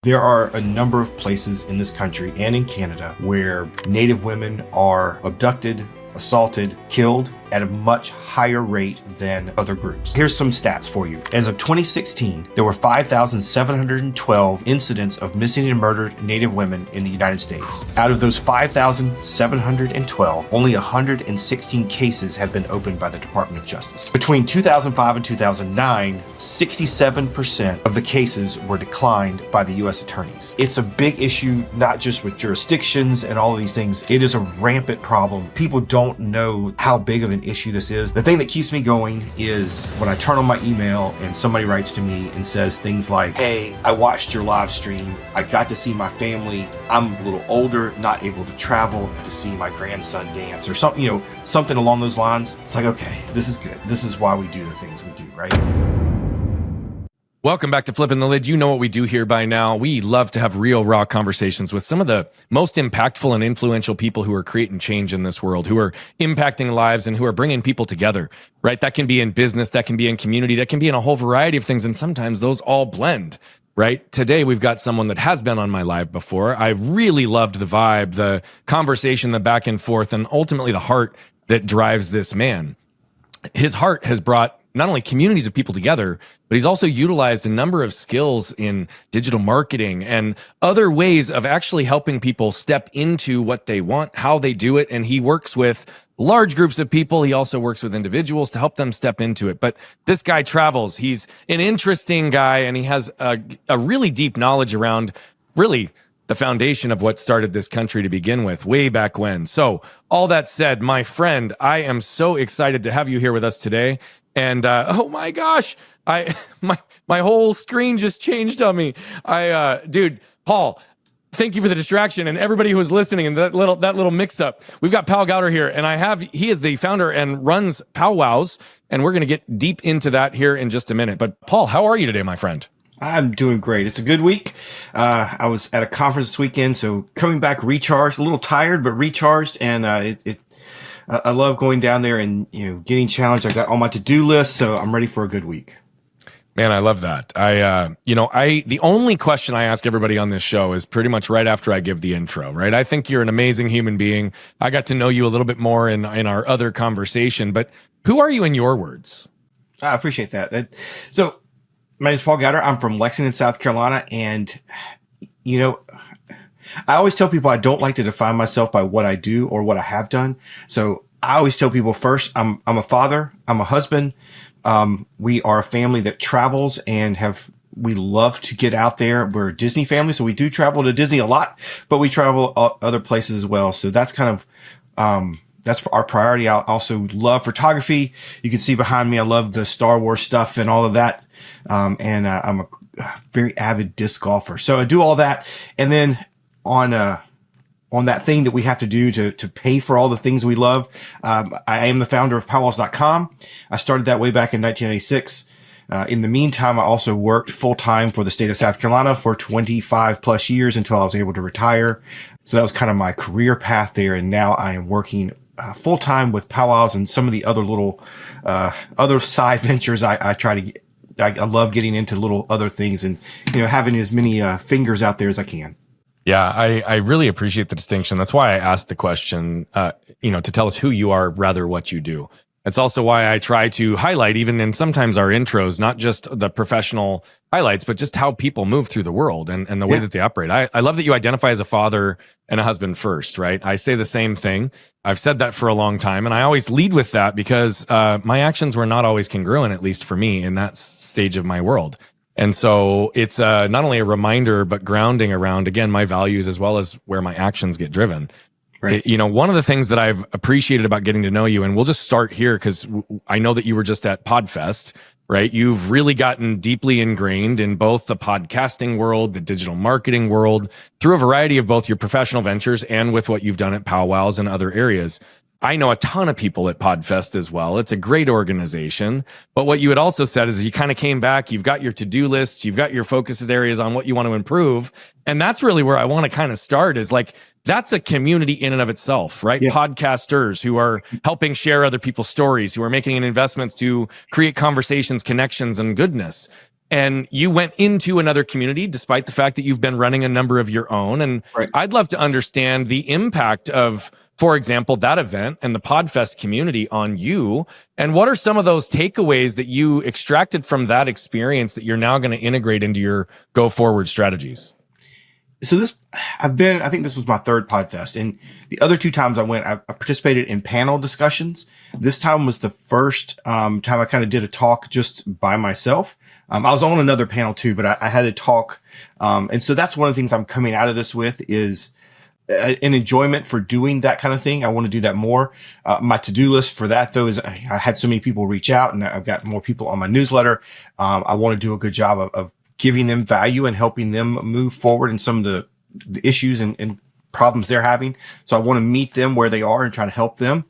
There are a number of places in this country and in Canada where Native women are abducted, assaulted, killed at a much higher rate than other groups. Here's some stats for you. As of 2016, there were 5,712 incidents of missing and murdered Native women in the United States. Out of those 5,712, only 116 cases have been opened by the Department of Justice. Between 2005 and 2009, 67% of the cases were declined by the U.S. attorneys. It's a big issue, not just with jurisdictions and all of these things. It is a rampant problem. People don't know how big of an issue this is. The thing that keeps me going is when I turn on my email and somebody writes to me and says things like, hey, I watched your live stream. I got to see my family. I'm a little older, not able to travel to see my grandson dance or something, something along those lines. It's like, okay, this is good. This is why we do the things we do, right? Welcome back to Flipping the Lid. You know what we do here by now. We love to have real, raw conversations with some of the most impactful and influential people who are creating change in this world, who are impacting lives and who are bringing people together, right? That can be in business, that can be in community, that can be in a whole variety of things, and sometimes those all blend, right? Today, we've got someone that has been on my live before. I really loved the vibe, the conversation, the back and forth, and ultimately the heart that drives this man. His heart has brought not only communities of people together, but he's also utilized a number of skills in digital marketing and other ways of actually helping people step into what they want, how they do it. And he works with large groups of people. He also works with individuals to help them step into it. But this guy travels. He's an interesting guy, and he has a really deep knowledge around really the foundation of what started this country to begin with, way back when. So all that said, my friend, I am so excited to have you here with us today. And oh my gosh, my whole screen just changed on me. Dude, Paul, thank you for the distraction, and everybody who is listening and that little mix up. We've got Paul Gowder here, and he is the founder and runs Powwows, and we're going to get deep into that here in just a minute. But Paul, how are you today, my friend? I'm doing great. It's a good week. I was at a conference this weekend, so coming back recharged, a little tired, but recharged, and I love going down there and getting challenged. I got all my to-do lists, so I'm ready for a good week. Man, I love that. The only question I ask everybody on this show is pretty much right after I give the intro, right? I think you're an amazing human being. I got to know you a little bit more in our other conversation, but who are you in your words? I appreciate that. So my name is Paul Gowder. I'm from Lexington, South Carolina, and I always tell people I don't like to define myself by what I do or what I have done. So I always tell people first, I'm a father, I'm a husband. We are a family that travels and we love to get out there. We're a Disney family, so we do travel to Disney a lot, but we travel other places as well. So that's kind of, that's our priority. I also love photography. You can see behind me, I love the Star Wars stuff and all of that. And I'm a very avid disc golfer. So I do all that. And then on that thing that we have to do to pay for all the things we love, I am the founder of powwows.com. I started that way back in 1986. In the meantime, I also worked full-time for the state of South Carolina for 25 plus years until I was able to retire. So that was kind of my career path there. And now I am working full-time with Powwows and some of the other little other side ventures. I love getting into little other things and having as many fingers out there as I can. Yeah, I really appreciate the distinction. That's why I asked the question, to tell us who you are, rather what you do. It's also why I try to highlight, even in sometimes our intros, not just the professional highlights, but just how people move through the world and the way that they operate. I love that you identify as a father and a husband first, right? I say the same thing. I've said that for a long time, and I always lead with that because my actions were not always congruent, at least for me, in that stage of my world. And so it's not only a reminder, but grounding around, again, my values as well as where my actions get driven. Right. One of the things that I've appreciated about getting to know you, and we'll just start here because I know that you were just at Podfest, right? You've really gotten deeply ingrained in both the podcasting world, the digital marketing world, through a variety of both your professional ventures and with what you've done at Powwows and other areas. I know a ton of people at Podfest as well. It's a great organization. But what you had also said is you kind of came back, you've got your to-do lists, you've got your focus areas on what you want to improve. And that's really where I want to kind of start is like, that's a community in and of itself, right? Yeah. Podcasters who are helping share other people's stories, who are making investments to create conversations, connections, and goodness. and you went into another community despite the fact that you've been running a number of your own. And Right. I'd love to understand the impact of, for example, that event and the Podfest community on you. And what are some of those takeaways that you extracted from that experience that you're now going to integrate into your go forward strategies? So I think this was my third Podfest, and the other two times I went, I participated in panel discussions. This time was the first time I kind of did a talk just by myself. I was on another panel too, but I had a talk. And so that's one of the things I'm coming out of this with is an enjoyment for doing that kind of thing. I want to do that more. My to-do list for that though is I had so many people reach out, and I've got more people on my newsletter. I want to do a good job of giving them value and helping them move forward in some of the issues and problems they're having. So I want to meet them where they are and try to help them.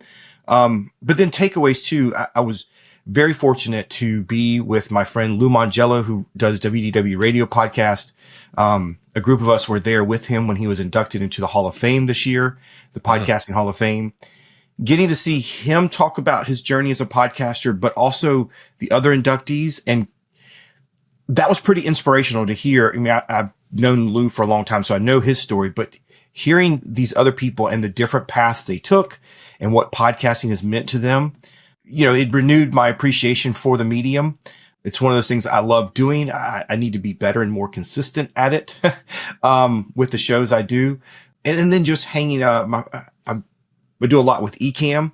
But then takeaways too. I was very fortunate to be with my friend Lou Mangello, who does WDW Radio Podcast. A group of us were there with him when he was inducted into the Hall of Fame this year, the Podcasting Hall of Fame. Getting to see him talk about his journey as a podcaster, but also the other inductees, and that was pretty inspirational to hear. I mean, I've known Lou for a long time, so I know his story, but hearing these other people and the different paths they took and what podcasting has meant to them, it renewed my appreciation for the medium. It's one of those things I love doing. I need to be better and more consistent at it, with the shows I do. And then just hanging up, I do a lot with Ecamm.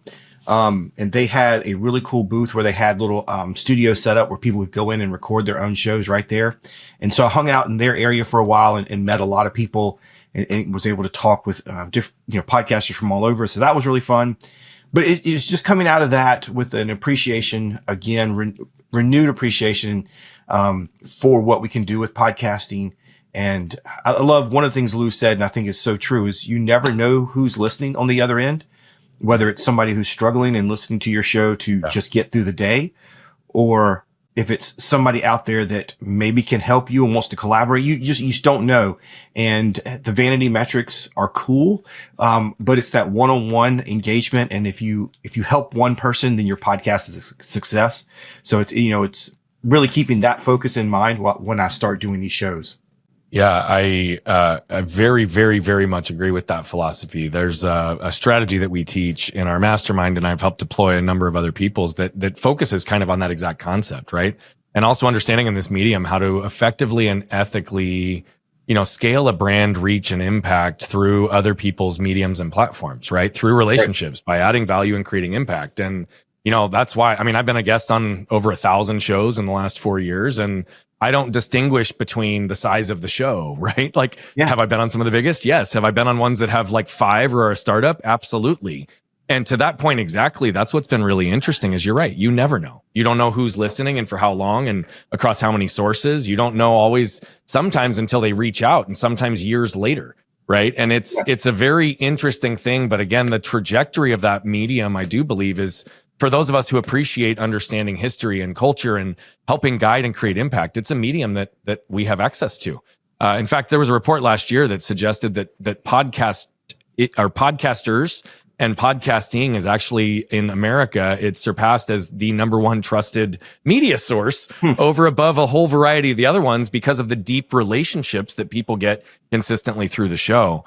And they had a really cool booth where they had little studio set up where people would go in and record their own shows right there. And so I hung out in their area for a while and met a lot of people and was able to talk with different podcasters from all over. So that was really fun. But it's just coming out of that with an appreciation, again, renewed appreciation for what we can do with podcasting. And I love one of the things Lou said, and I think is so true, is you never know who's listening on the other end. Whether it's somebody who's struggling and listening to your show to just get through the day, or if it's somebody out there that maybe can help you and wants to collaborate, you just don't know. And the vanity metrics are cool. But it's that one-on-one engagement. And if you help one person, then your podcast is a success. So it's really keeping that focus in mind when I start doing these shows. Yeah, I very, very, very much agree with that philosophy. There's a strategy that we teach in our mastermind, and I've helped deploy a number of other people's that focuses kind of on that exact concept, right? And also understanding in this medium how to effectively and ethically, scale a brand reach and impact through other people's mediums and platforms, right? Through relationships, by adding value and creating impact. And, that's why, I've been a guest on over 1,000 shows in the last 4 years, and I don't distinguish between the size of the show, right? Like, Have I been on some of the biggest? Yes. Have I been on ones that have like 5 or a startup? Absolutely. And to that point, exactly, that's what's been really interesting is you're right. You never know. You don't know who's listening and for how long and across how many sources. You don't know always, sometimes until they reach out, and sometimes years later, right? And it's a very interesting thing. But again, the trajectory of that medium, I do believe, is for those of us who appreciate understanding history and culture and helping guide and create impact, it's a medium that we have access to. In fact, there was a report last year that suggested that podcasters and podcasting is actually, in America, it's surpassed as the number one trusted media source over above a whole variety of the other ones because of the deep relationships that people get consistently through the show.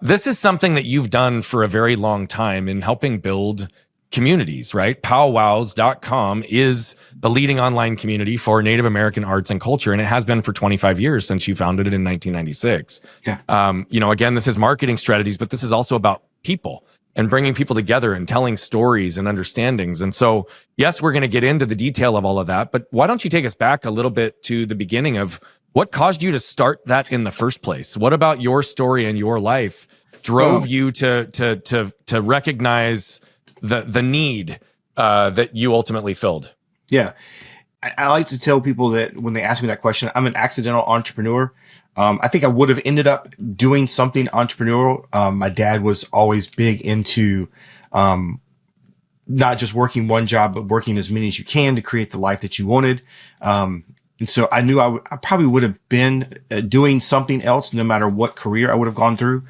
This is something that you've done for a very long time in helping build communities, right? Powwows.com is the leading online community for Native American arts and culture, and it has been for 25 years since you founded it in 1996. Yeah. Again, this is marketing strategies, but this is also about people and bringing people together and telling stories and understandings. And so, yes, we're going to get into the detail of all of that, but why don't you take us back a little bit to the beginning of what caused you to start that in the first place? What about your story and your life drove you to recognize the need that you ultimately filled? Yeah. I like to tell people that when they ask me that question, I'm an accidental entrepreneur. I think I would have ended up doing something entrepreneurial. My dad was always big into not just working one job, but working as many as you can to create the life that you wanted. And so I knew I probably would have been doing something else no matter what career I would have gone through.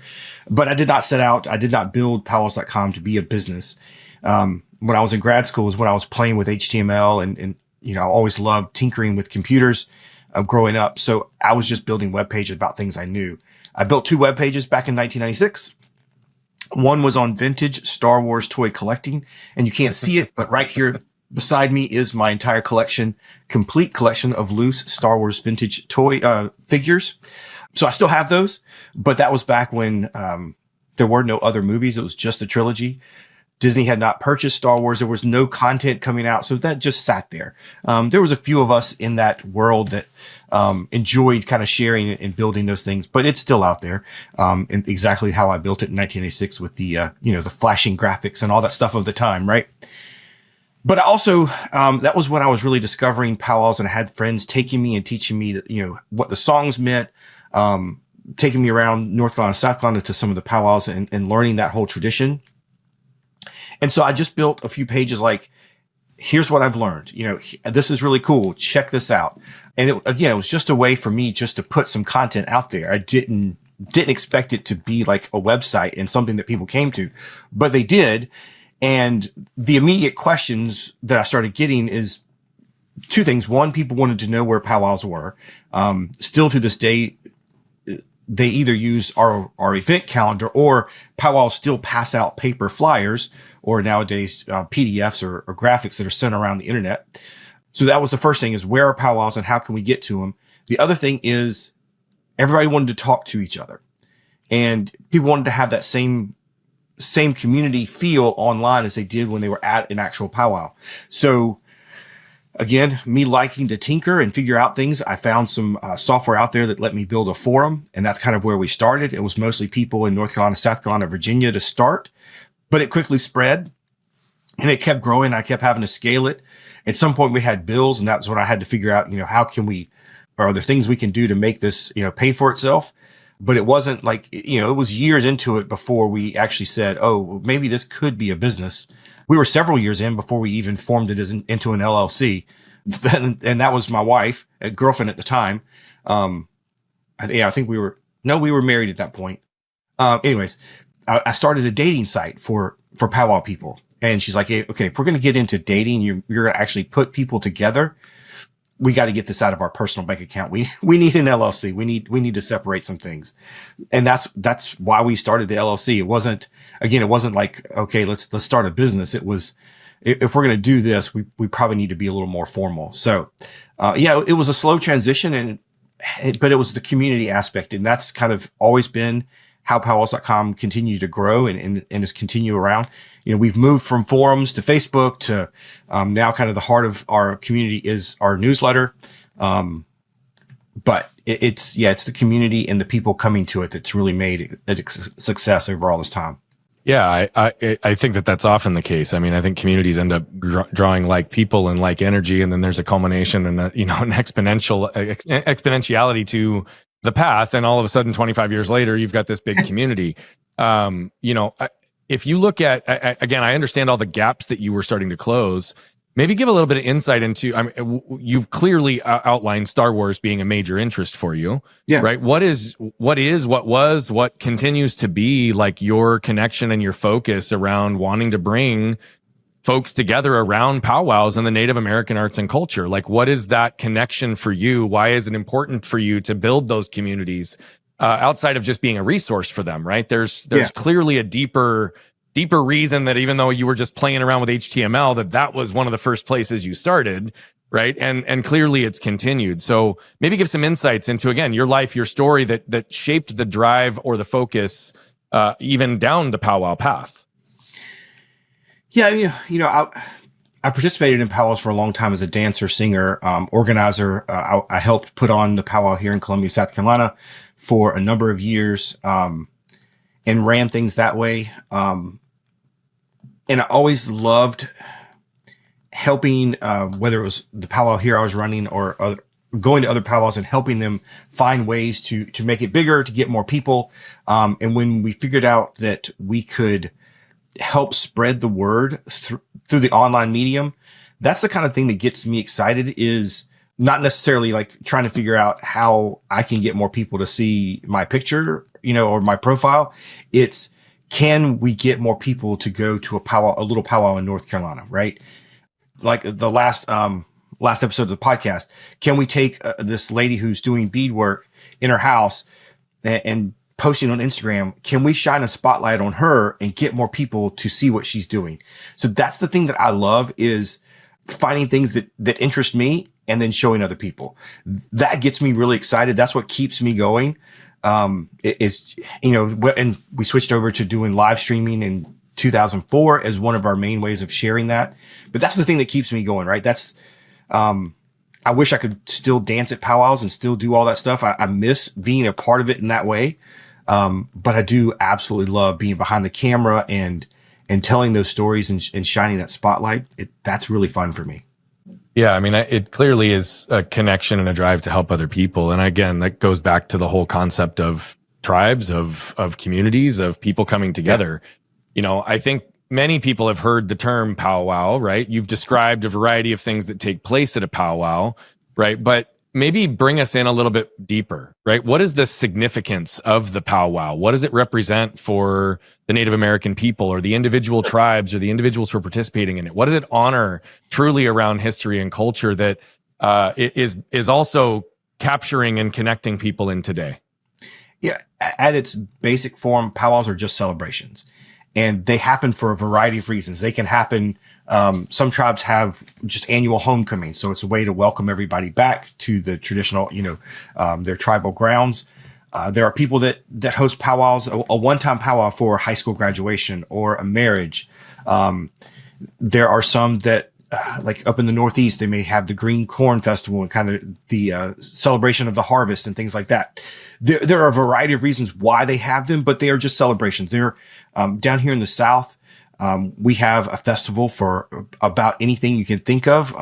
But I did not set out. I did not build Powwows.com to be a business. When I was in grad school is when I was playing with HTML and I always loved tinkering with computers. growing up. So I was just building web pages about things I knew. I built 2 web pages back in 1996. One was on vintage Star Wars toy collecting, and you can't see it, but right here beside me is my entire collection, complete collection of loose Star Wars vintage toy figures. So I still have those, but that was back when there were no other movies. It was just a trilogy. Disney had not purchased Star Wars. There was no content coming out. So that just sat there. There was a few of us in that world that enjoyed kind of sharing and building those things, but it's still out there. And exactly how I built it in 1986 with the, the flashing graphics and all that stuff of the time, right? But I also, that was when I was really discovering powwows, and I had friends taking me and teaching me, what the songs meant, taking me around North Carolina, South Carolina to some of the powwows and learning that whole tradition. And so I just built a few pages like, here's what I've learned. This is really cool. Check this out. And it was just a way for me just to put some content out there. I didn't expect it to be like a website and something that people came to, but they did. And the immediate questions that I started getting is 2 things. One, people wanted to know where powwows were. Still to this day, they either use our event calendar, or powwows still pass out paper flyers, or nowadays PDFs or graphics that are sent around the internet. So that was the first thing, is where are powwows and how can we get to them? The other thing is everybody wanted to talk to each other, and people wanted to have that same community feel online as they did when they were at an actual powwow. So again, me liking to tinker and figure out things, I found some software out there that let me build a forum. And that's kind of where we started. It was mostly people in North Carolina, South Carolina, Virginia to start, but it quickly spread and it kept growing. I kept having to scale it. At some point we had bills, and that's when I had to figure out, how can are there things we can do to make this, pay for itself? But it wasn't like, it was years into it before we actually said, oh, maybe this could be a business. We were several years in before we even formed it into an LLC. And that was my wife, a girlfriend at the time. I think we were married at that point. Anyways, I started a dating site for powwow people. And she's like, hey, okay, if we're going to get into dating, you're going to actually put people together. We got to get this out of our personal bank account. We need an LLC. We need to separate some things. And that's why we started the LLC. It wasn't like, okay, let's start a business. It was, if we're going to do this, we probably need to be a little more formal. So, it was a slow transition but it was the community aspect. And that's kind of always been how powwows.com continued to grow and has continued around. We've moved from forums to Facebook to now kind of the heart of our community is our newsletter. But it's the community and the people coming to it that's really made it a success over all this time. Yeah, I think that's often the case. I mean, I think communities end up drawing like people and like energy, and then there's a culmination and an exponentiality to the path, and all of a sudden 25 years later you've got this big community. If you look at, again, I understand all the gaps that you were starting to close. Maybe give a little bit of insight into, you've clearly outlined Star Wars being a major interest for you, right? What continues to be like your connection and your focus around wanting to bring folks together around powwows and the Native American arts and culture? Like, what is that connection for you? Why is it important for you to build those communities outside of just being a resource for them, right? There's clearly a deeper reason that even though you were just playing around with HTML, that was one of the first places you started, right? And clearly it's continued. So maybe give some insights into, again, your life, your story that shaped the drive or the focus even down the powwow path. Yeah, I participated in powwows for a long time as a dancer, singer, organizer. I helped put on the powwow here in Columbia, South Carolina for a number of years, and ran things that way. And I always loved helping, whether it was the powwow here I was running or going to other powwows and helping them find ways to make it bigger, to get more people. And when we figured out that we could help spread the word through the online medium, that's the kind of thing that gets me excited, is not necessarily like trying to figure out how I can get more people to see my picture, or my profile. It's, can we get more people to go to a little powwow in North Carolina, right? Like the last, last episode of the podcast. Can we take this lady who's doing beadwork in her house and posting on Instagram? Can we shine a spotlight on her and get more people to see what she's doing? So that's the thing that I love, is finding things that interest me and then showing other people. That gets me really excited. That's what keeps me going. Is, and we switched over to doing live streaming in 2004 as one of our main ways of sharing that. But that's the thing that keeps me going, right? That's, I wish I could still dance at powwows and still do all that stuff. I miss being a part of it in that way. But I do absolutely love being behind the camera and telling those stories and shining that spotlight. That's really fun for me. Yeah, I mean, it clearly is a connection and a drive to help other people. And again, that goes back to the whole concept of tribes, of communities, of people coming together. Yeah. I think many people have heard the term powwow, right? You've described a variety of things that take place at a powwow, right? But maybe bring us in a little bit deeper, right? What is the significance of the powwow? What does it represent for the Native American people or the individual tribes or the individuals who are participating in it? What does it honor truly around history and culture that is also capturing and connecting people in today? Yeah, at its basic form, powwows are just celebrations, and they happen for a variety of reasons. They can happen. Some tribes have just annual homecoming, so it's a way to welcome everybody back to the traditional, their tribal grounds. There are people that host powwows, a one-time powwow for high school graduation or a marriage. There are some that, like up in the Northeast, they may have the Green Corn Festival and kind of the celebration of the harvest and things like that. There are a variety of reasons why they have them, but they are just celebrations. They're down here in the South. We have a festival for about anything you can think of.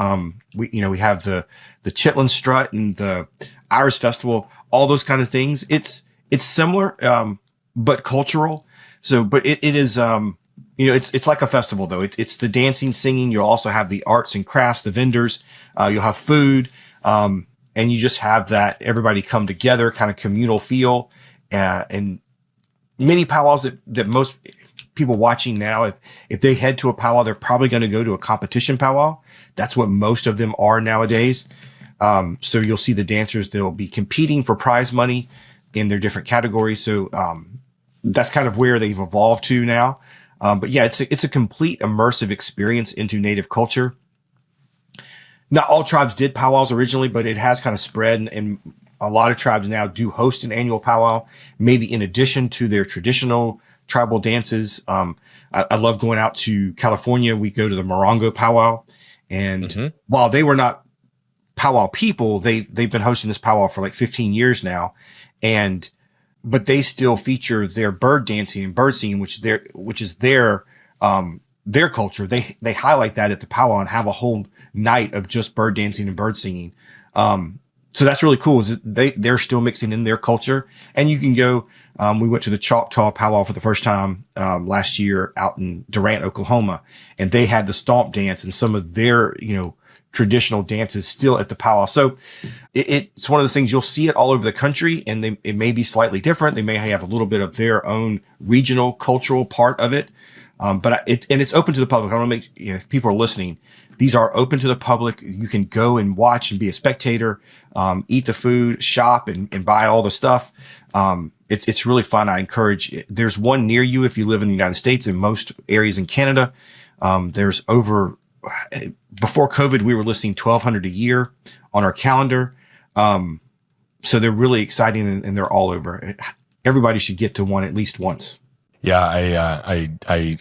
We have the Chitlin Strut and the Irish Festival, all those kind of things. It's similar, but cultural. So, but it is, it's like a festival though. It's the dancing, singing. You'll also have the arts and crafts, the vendors. You'll have food. And you just have that everybody come together kind of communal feel. And many powwows that most people watching now, if they head to a powwow, they're probably going to go to a competition powwow. That's what most of them are nowadays. So you'll see the dancers, they'll be competing for prize money in their different categories. So, that's kind of where they've evolved to now. But yeah, it's a complete immersive experience into Native culture. Not all tribes did powwows originally, but it has kind of spread, and a lot of tribes now do host an annual powwow, maybe in addition to their traditional tribal dances. I love going out to California. We go to the Morongo powwow, and while they were not powwow people, they've been hosting this powwow for like 15 years now, but they still feature their bird dancing and bird singing, which is their culture. They highlight that at the powwow and have a whole night of just bird dancing and bird singing. So that's really cool, is that they're still mixing in their culture. And you can go, we went to the Choctaw powwow for the first time, last year out in Durant, Oklahoma, and they had the stomp dance and some of their, traditional dances still at the powwow. So it's one of those things, you'll see it all over the country, and it may be slightly different. They may have a little bit of their own regional cultural part of it. But it's open to the public. I want to make, if people are listening, these are open to the public. You can go and watch and be a spectator, eat the food, shop and buy all the stuff. It's really fun. I encourage, there's one near you if you live in the United States. In most areas in Canada, there's before COVID, we were listing 1,200 a year on our calendar. So they're really exciting, and they're all over. Everybody should get to one at least once. Yeah, I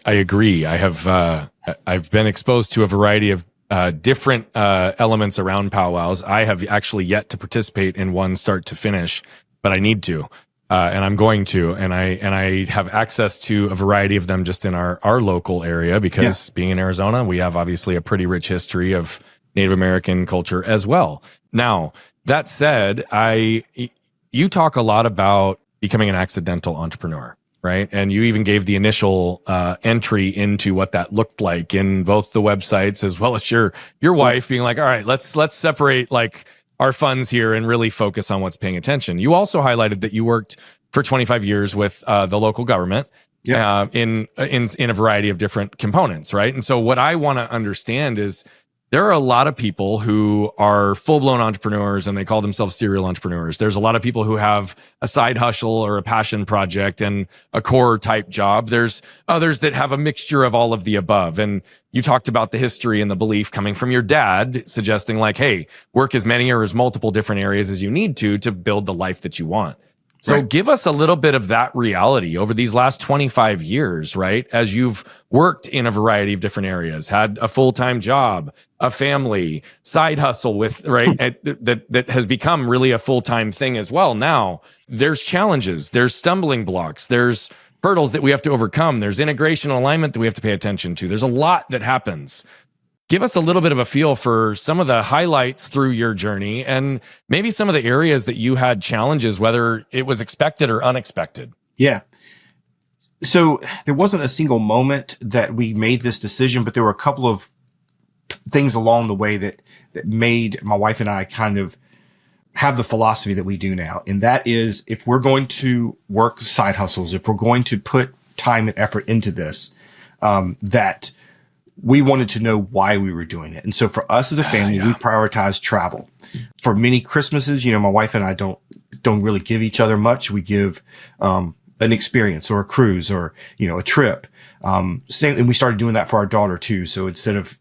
agree. I've been exposed to a variety of different elements around powwows. I have actually yet to participate in one start to finish, but I need to, and I'm going to. And I have access to a variety of them just in our local area, because being in Arizona, we have obviously a pretty rich history of Native American culture as well. Now, that said, you talk a lot about becoming an accidental entrepreneur. Right. And you even gave the initial entry into what that looked like in both the websites, as well as your wife being like, all right, let's separate like our funds here and really focus on what's paying attention. You also highlighted that you worked for 25 years with the local government in a variety of different components. Right. And so what I want to understand is, There are a lot of people who are full-blown entrepreneurs and they call themselves serial entrepreneurs. There's a lot of people who have a side hustle or a passion project and a core type job. There's others that have a mixture of all of the above. And you talked about the history and the belief coming from your dad, suggesting like, hey, work as many or as multiple different areas as you need to build the life that you want. So Right. give us a little bit of that reality over these last 25 years, right? As you've worked in a variety of different areas, had a full-time job, a family, side hustle with, right? that has become really a full-time thing as well. Now there's challenges, there's stumbling blocks, there's hurdles that we have to overcome. There's integration and alignment that we have to pay attention to. There's a lot that happens. Give us a little bit of a feel for some of the highlights through your journey and maybe some of the areas that you had challenges, whether it was expected or unexpected. Yeah. So there wasn't a single moment that we made this decision, but there were a couple of things along the way that made my wife and I kind of have the philosophy that we do now. And that is, if we're going to work side hustles, if we're going to put time and effort into this, that we wanted to know why we were doing it. And so for us as a family, we prioritize travel. For many Christmases, my wife and I don't really give each other much. We give, an experience or a cruise or, a trip. And we started doing that for our daughter too. So instead of,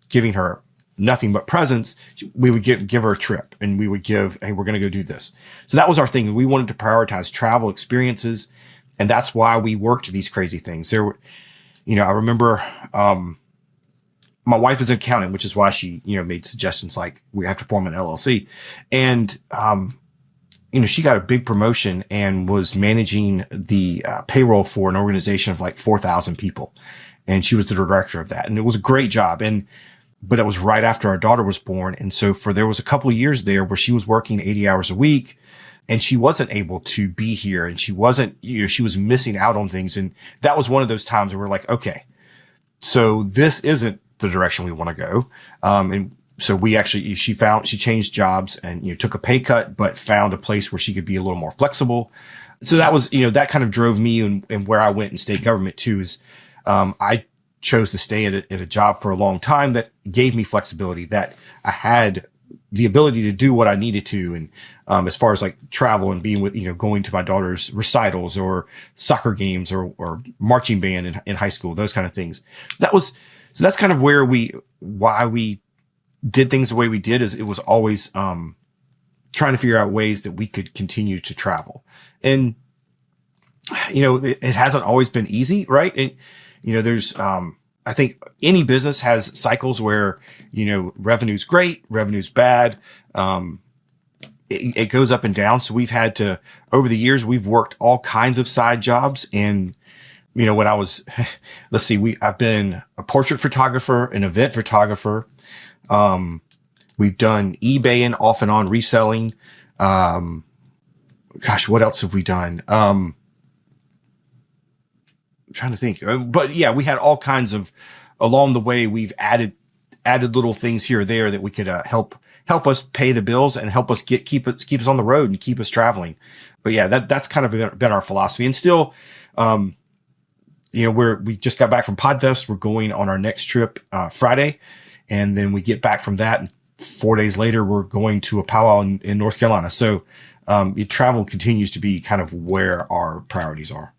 giving her nothing but presents, we would give her a trip and we would give, hey, we're going to go do this. So that was our thing. We wanted to prioritize travel experiences. And that's why we worked these crazy things. There were, I remember, my wife is an accountant, which is why she, made suggestions like we have to form an LLC. And, she got a big promotion and was managing the payroll for an organization of like 4,000 people. And she was the director of that. And it was a great job. But it was right after our daughter was born. And so there was a couple of years there where she was working 80 hours a week and she wasn't able to be here and she wasn't, she was missing out on things. And that was one of those times where we're like, okay, so this isn't the direction we want to go. And so she changed jobs and, took a pay cut, but found a place where she could be a little more flexible. So that was, that kind of drove me and where I went in state government too is, I chose to stay at a job for a long time that gave me flexibility, that I had the ability to do what I needed to. And, as far as like travel and being with, going to my daughter's recitals or soccer games or marching band in high school, those kind of things. So that's kind of why we did things the way we did, is it was always, trying to figure out ways that we could continue to travel. And, it hasn't always been easy, right? And, there's, I think any business has cycles where, revenue's great, revenue's bad. It goes up and down. So we've had to, over the years, we've worked all kinds of side jobs. And, when I was, let's see, I've been a portrait photographer, an event photographer. We've done eBay and off and on reselling. What else have we done? I'm trying to think, but yeah, we had all kinds of, along the way, we've added little things here or there that we could, help us pay the bills and help us keep us on the road and keep us traveling. But yeah, that's kind of been our philosophy. And still, we just got back from Podfest. We're going on our next trip, Friday. And then we get back from that. And 4 days later, we're going to a powwow in North Carolina. So, travel continues to be kind of where our priorities are.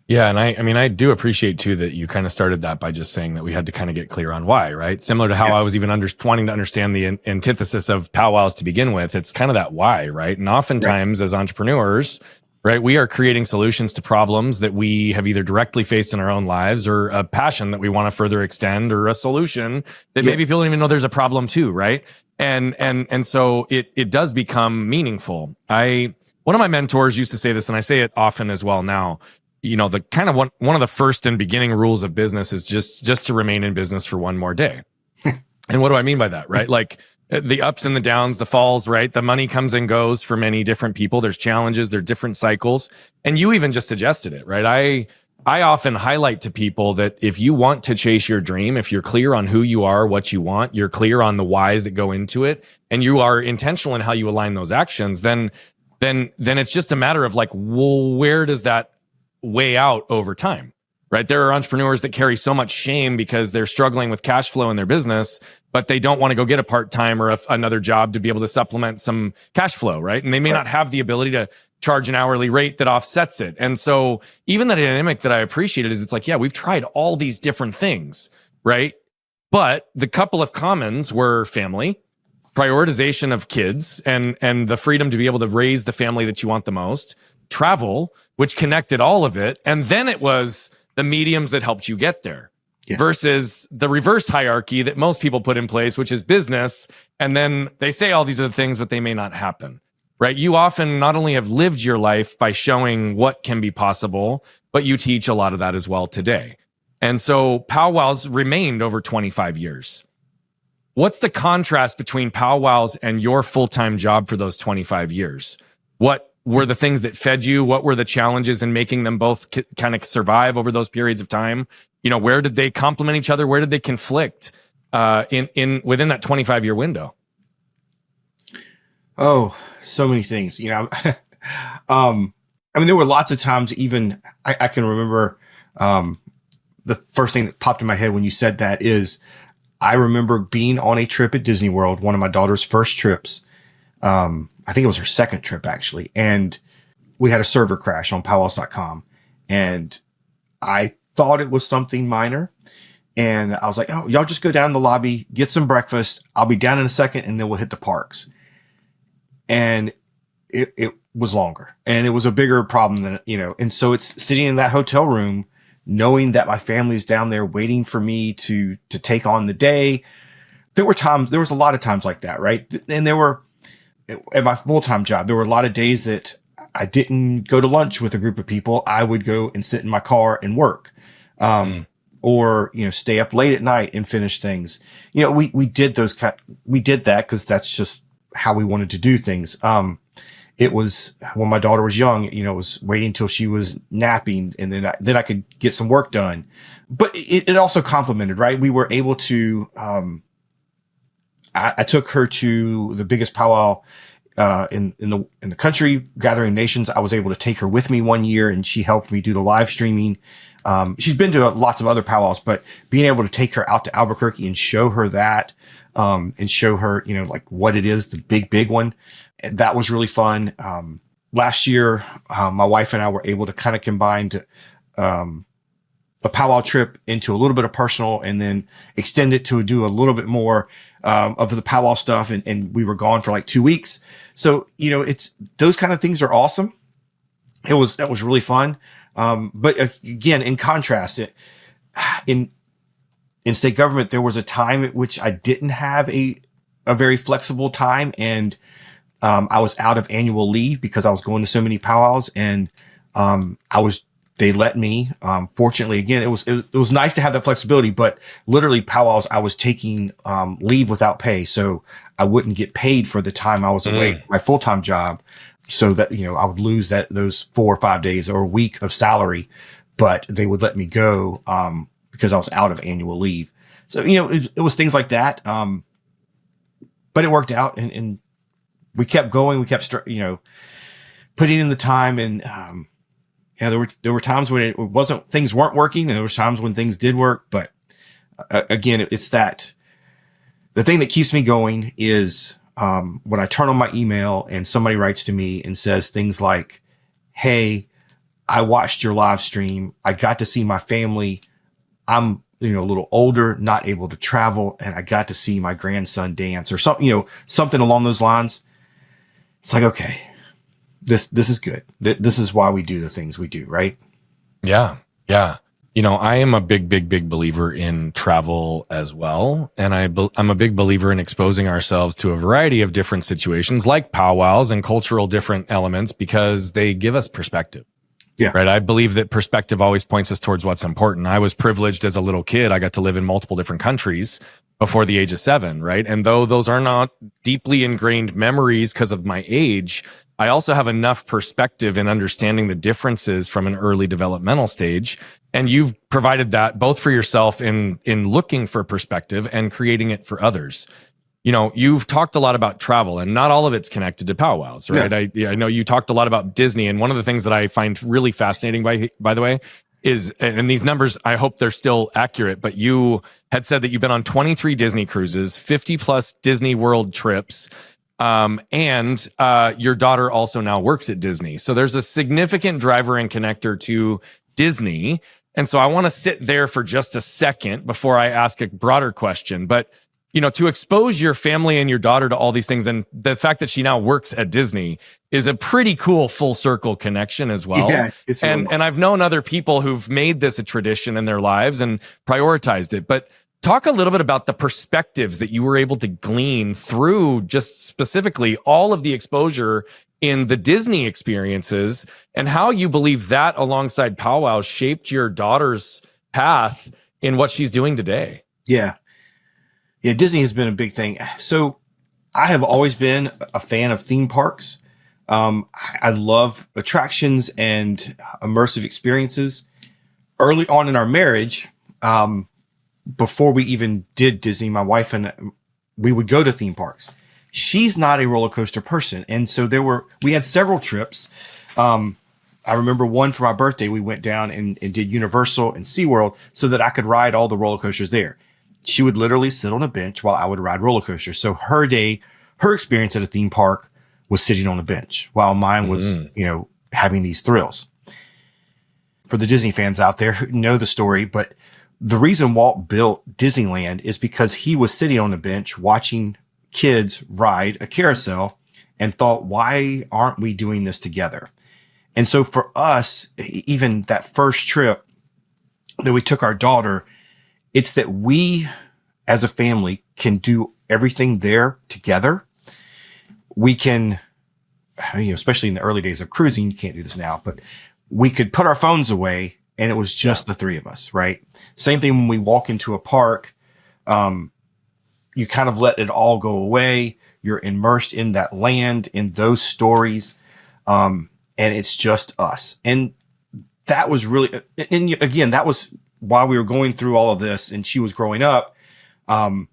Yeah. And I do appreciate too that you kind of started that by just saying that we had to kind of get clear on why, right? Similar to how I was even wanting to understand the antithesis of powwows to begin with. It's kind of that why, right? And oftentimes as entrepreneurs, right, we are creating solutions to problems that we have either directly faced in our own lives or a passion that we want to further extend or a solution that maybe people don't even know there's a problem too, right? And so it does become meaningful. One of my mentors used to say this, and I say it often as well now. The kind of one of the first and beginning rules of business is just to remain in business for one more day. And what do I mean by that, right? Like the ups and the downs, the falls, right? The money comes and goes for many different people. There's challenges, there are different cycles. And you even just suggested it, right? I often highlight to people that if you want to chase your dream, if you're clear on who you are, what you want, you're clear on the whys that go into it, and you are intentional in how you align those actions, then it's just a matter of like, well, where does that weigh out over time, right? There are entrepreneurs that carry so much shame because they're struggling with cash flow in their business, but they don't want to go get a part-time or another job to be able to supplement some cash flow, right? And they may not have the ability to charge an hourly rate that offsets it. And so even the dynamic that I appreciated is it's like, yeah, we've tried all these different things, right? But the couple of commons were family, prioritization of kids, and the freedom to be able to raise the family that you want the most, travel, which connected all of it, and then it was the mediums that helped you get there. Yes. Versus the reverse hierarchy that most people put in place, which is business, and then they say all these other things, but they may not happen, right? You often not only have lived your life by showing what can be possible, but you teach a lot of that as well today. And so powwows remained over 25 years. What's the contrast between powwows and your full-time job for those 25 years? What were the things that fed you? What were the challenges in making them both kind of survive over those periods of time? You know, where did they complement each other? Where did they conflict in within that 25-year window? Oh, so many things. You know, I mean, there were lots of times. Even I can remember the first thing that popped in my head when you said that is I remember being on a trip at Disney World, one of my daughter's first trips. I think it was her second trip actually, and we had a server crash on powwows.com, and I thought it was something minor. And I was like, oh, y'all just go down in the lobby, get some breakfast. I'll be down in a second and then we'll hit the parks. And it was longer and it was a bigger problem than, you know, and so it's sitting in that hotel room, knowing that my family's down there waiting for me to take on the day. There was a lot of times like that. Right. And there were at my full-time job, there were a lot of days that I didn't go to lunch with a group of people. I would go and sit in my car and work. Or, you know, stay up late at night and finish things. You know, we did that because that's just how we wanted to do things. It was when my daughter was young, you know, it was waiting until she was napping and then I could get some work done. But it also complemented, right? We were able to, I took her to the biggest powwow, in the country, Gathering Nations. I was able to take her with me one year and she helped me do the live streaming. She's been to lots of other powwows, but being able to take her out to Albuquerque and show her that, and show her, you know, like what it is, the big one. That was really fun. Last year, my wife and I were able to kind of combine a powwow trip into a little bit of personal and then extend it to do a little bit more, of the powwow stuff. And we were gone for like 2 weeks. So, you know, those kind of things are awesome. That was really fun. But again, in contrast, in state government, there was a time at which I didn't have a very flexible time. And, I was out of annual leave because I was going to so many powwows and, they let me, fortunately, again, it was nice to have that flexibility, but literally powwows, I was taking, leave without pay. So I wouldn't get paid for the time I was away, my full-time job. So that, you know, I would lose those 4 or 5 days or a week of salary, but they would let me go, because I was out of annual leave. So, you know, it was things like that. But it worked out and we kept going. We kept, you know, putting in the time and, yeah, there were times when things weren't working and there was times when things did work. But again, it's that the thing that keeps me going is, when I turn on my email and somebody writes to me and says things like, hey, I watched your live stream. I got to see my family. I'm, you know, a little older, not able to travel. And I got to see my grandson dance or something, you know, something along those lines. It's like, okay, this is good. This is why we do the things we do. Right. Yeah. Yeah. You know, I am a big believer in travel as well. And I'm a big believer in exposing ourselves to a variety of different situations like powwows and cultural different elements because they give us perspective. Yeah. Right. I believe that perspective always points us towards what's important. I was privileged as a little kid. I got to live in multiple different countries before the age of 7. Right. And though those are not deeply ingrained memories because of my age, I also have enough perspective in understanding the differences from an early developmental stage. And you've provided that both for yourself in looking for perspective and creating it for others. You know, you've talked a lot about travel and not all of it's connected to powwows, right? Yeah. I know you talked a lot about Disney. And one of the things that I find really fascinating, by the way, and these numbers, I hope they're still accurate, but you had said that you've been on 23 Disney cruises, 50 plus Disney World trips. And your daughter also now works at Disney. So there's a significant driver and connector to Disney. And so I want to sit there for just a second before I ask a broader question. But, to expose your family and your daughter to all these things, and the fact that she now works at Disney is a pretty cool full circle connection as well. Yeah, it's and I've known other people who've made this a tradition in their lives and prioritized it. But talk a little bit about the perspectives that you were able to glean through just specifically all of the exposure in the Disney experiences, and how you believe that alongside powwows shaped your daughter's path in what she's doing today. Yeah. Disney has been a big thing. So I have always been a fan of theme parks. I love attractions and immersive experiences. Early on in our marriage, before we even did Disney, my wife and we would go to theme parks. She's not a roller coaster person. And so we had several trips. I remember one for my birthday, we went down and did Universal and SeaWorld so that I could ride all the roller coasters there. She would literally sit on a bench while I would ride roller coasters. So her experience at a theme park was sitting on a bench while mine was, having these thrills. For the Disney fans out there who know the story, but the reason Walt built Disneyland is because he was sitting on a bench watching kids ride a carousel and thought, why aren't we doing this together? And so for us, even that first trip that we took our daughter, it's that we as a family can do everything there together. We can, especially in the early days of cruising, you can't do this now, but we could put our phones away and it was just the three of us, right? Same thing when we walk into a park, you kind of let it all go away. You're immersed in that land, in those stories. And it's just us. And that was really, and again, that was while we were going through all of this and she was growing up. When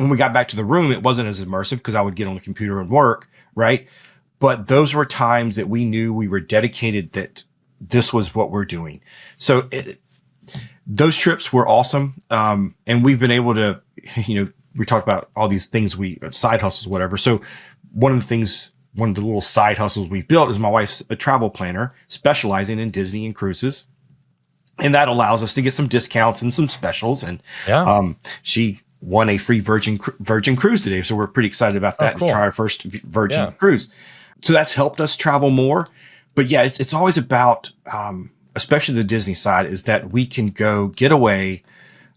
we got back to the room, it wasn't as immersive because I would get on the computer and work, right? But those were times that we knew we were dedicated, that this was what we're doing. So those trips were awesome. And we've been able to, we talked about all these things, side hustles, whatever. So one of the little side hustles we've built is my wife's a travel planner specializing in Disney and cruises. And that allows us to get some discounts and some specials. And she won a free Virgin cruise today. So we're pretty excited about that, cool. to try our first Virgin cruise. So that's helped us travel more. But yeah, it's always about, especially the Disney side, is that we can go get away,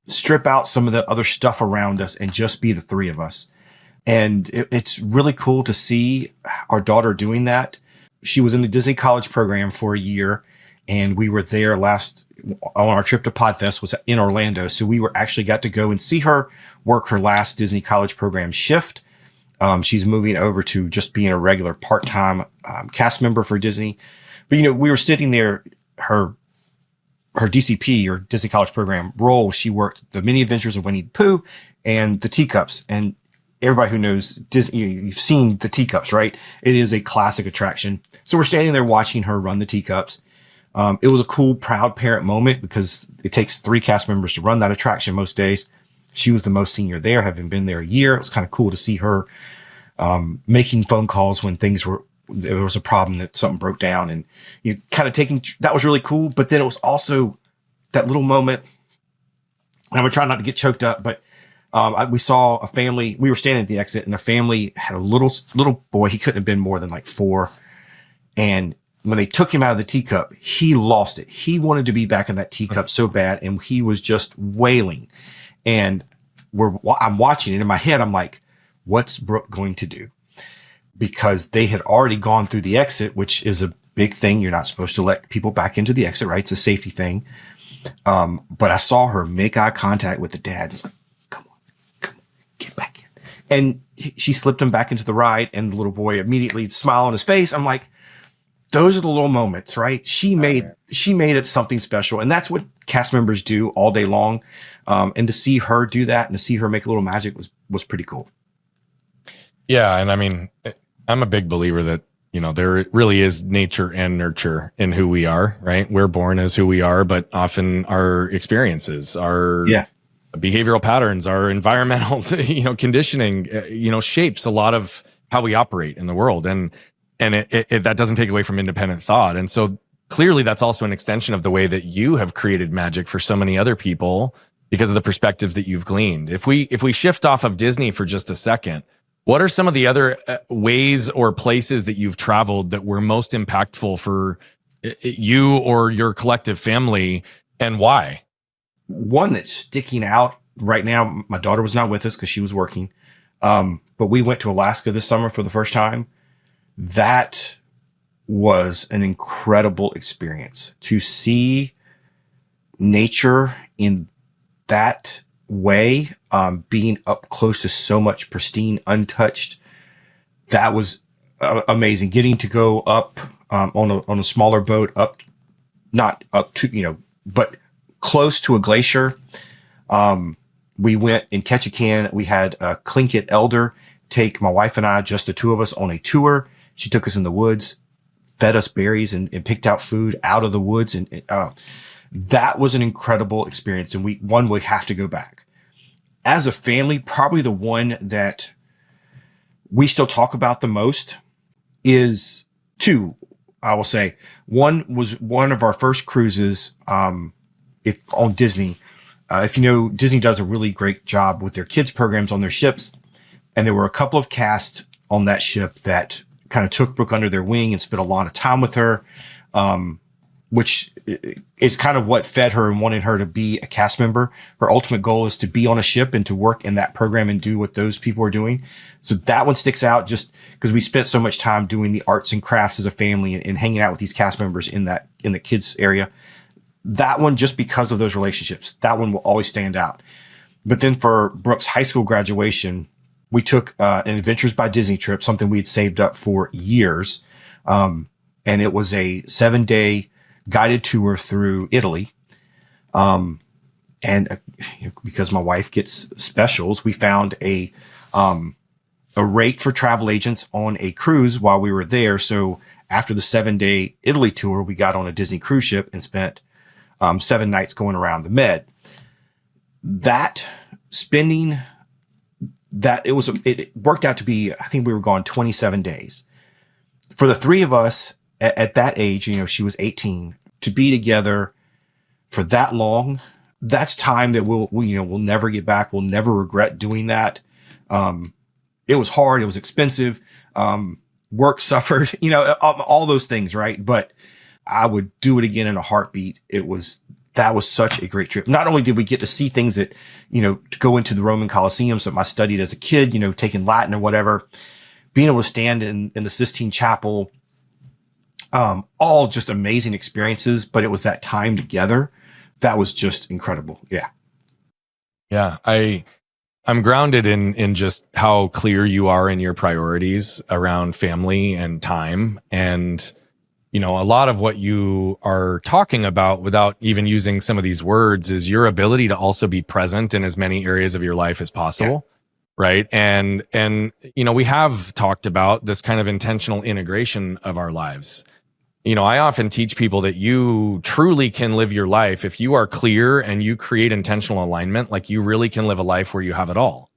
strip out some of the other stuff around us and just be the three of us. And it's really cool to see our daughter doing that. She was in the Disney College program for a year, and we were there on our trip to Podfest was in Orlando. So we actually got to go and see her work her last Disney College program shift. She's moving over to just being a regular part-time cast member for Disney. But, we were sitting there, her DCP or Disney College program role, she worked the Mini Adventures of Winnie the Pooh and the Teacups. And everybody who knows Disney, you've seen the Teacups, right? It is a classic attraction. So we're standing there watching her run the Teacups. It was a cool, proud parent moment because it takes 3 cast members to run that attraction most days. She was the most senior there, having been there a year. It was kind of cool to see her making phone calls when there was a problem, that something broke down, and kind of that was really cool. But then it was also that little moment, and I'm gonna try not to get choked up, but we saw a family. We were standing at the exit, and a family had a little boy. He couldn't have been more than like 4, and when they took him out of the teacup, he lost it. He wanted to be back in that teacup so bad, and he was just wailing. And I'm watching it in my head. I'm like, what's Brooke going to do? Because they had already gone through the exit, which is a big thing. You're not supposed to let people back into the exit, right? It's a safety thing. But I saw her make eye contact with the dad. It's like, come on, get back in. And she slipped him back into the ride, and the little boy immediately smiled on his face. I'm like, those are the little moments, right? She made it something special. And that's what cast members do all day long. And to see her do that and to see her make a little magic was pretty cool. Yeah. And I mean, I'm a big believer that There really is nature and nurture in who we are, right? We're born as who we are, but often our experiences, our Yeah. behavioral patterns, our environmental, conditioning, shapes a lot of how we operate in the world. And that doesn't take away from independent thought. And so clearly that's also an extension of the way that you have created magic for so many other people because of the perspectives that you've gleaned. If we shift off of Disney for just a second, what are some of the other ways or places that you've traveled that were most impactful for you or your collective family, and why? One that's sticking out right now, my daughter was not with us because she was working. But we went to Alaska this summer for the first time. That was an incredible experience to see nature in that way, being up close to so much pristine, untouched. That was amazing. Getting to go up on a smaller boat, up, not up to, but close to a glacier. We went in Ketchikan. We had a Tlingit elder take my wife and I, just the two of us, on a tour. She took us in the woods, fed us berries and picked out food out of the woods. And that was an incredible experience. And we have to go back. As a family, probably the one that we still talk about the most is two, I will say. One was one of our first cruises, on Disney. If you know, Disney does a really great job with their kids programs on their ships. And there were a couple of cast on that ship that kind of took Brooke under their wing and spent a lot of time with her, which is kind of what fed her and wanted her to be a cast member. Her ultimate goal is to be on a ship and to work in that program and do what those people are doing. So that one sticks out just because we spent so much time doing the arts and crafts as a family and hanging out with these cast members in the kids area. That one, just because of those relationships, that one will always stand out. But then for Brooke's high school graduation, we took an Adventures by Disney trip, something we had saved up for years. And it was a 7-day guided tour through Italy. And because my wife gets specials, we found a rate for travel agents on a cruise while we were there. So after the 7-day Italy tour, we got on a Disney cruise ship and spent 7 nights going around the Med. That spending that it worked out to be, I think we were gone 27 days. For the three of us at that age, she was 18, to be together for that long, that's time that we'll never get back. We'll never regret doing that. It was hard. It was expensive. Work suffered, all those things, right? But I would do it again in a heartbeat. That was such a great trip. Not only did we get to see things that, to go into the Roman Colosseum, something I studied as a kid, taking Latin or whatever, being able to stand in the Sistine Chapel, all just amazing experiences, but it was that time together. That was just incredible. Yeah. Yeah. I'm grounded in just how clear you are in your priorities around family and time. And, a lot of what you are talking about without even using some of these words is your ability to also be present in as many areas of your life as possible. Yeah. Right. And, we have talked about this kind of intentional integration of our lives. I often teach people that you truly can live your life if you are clear and you create intentional alignment. Like, you really can live a life where you have it all.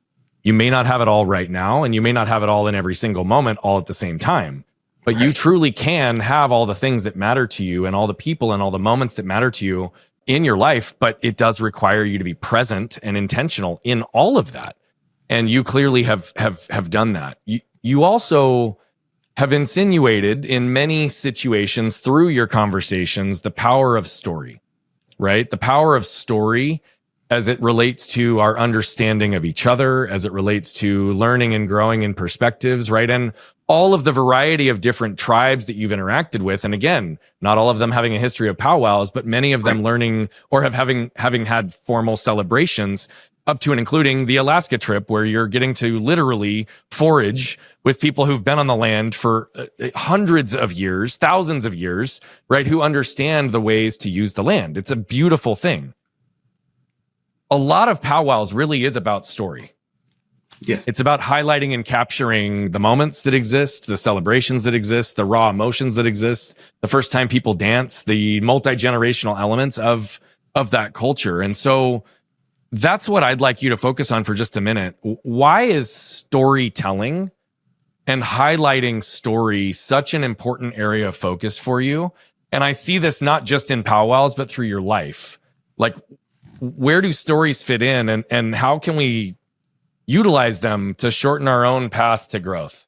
You may not have it all right now, and you may not have it all in every single moment all at the same time. But you truly can have all the things that matter to you and all the people and all the moments that matter to you in your life. But it does require you to be present and intentional in all of that. And you clearly have done that. You also have insinuated in many situations through your conversations the power of story, right? The power of story as it relates to our understanding of each other, as it relates to learning and growing in perspectives, right? And all of the variety of different tribes that you've interacted with. And again, not all of them having a history of powwows, but many of them learning or having had formal celebrations, up to and including the Alaska trip, where you're getting to literally forage with people who've been on the land for hundreds of years, thousands of years, right? Who understand the ways to use the land. It's a beautiful thing. A lot of powwows really is about story. Yes. It's about highlighting and capturing the moments that exist, the celebrations that exist, the raw emotions that exist, the first time people dance, the multi-generational elements of that culture. And so that's what I'd like you to focus on for just a minute. Why is storytelling and highlighting story such an important area of focus for you? And I see this not just in powwows, but through your life. Like, where do stories fit in, and how can we utilize them to shorten our own path to growth?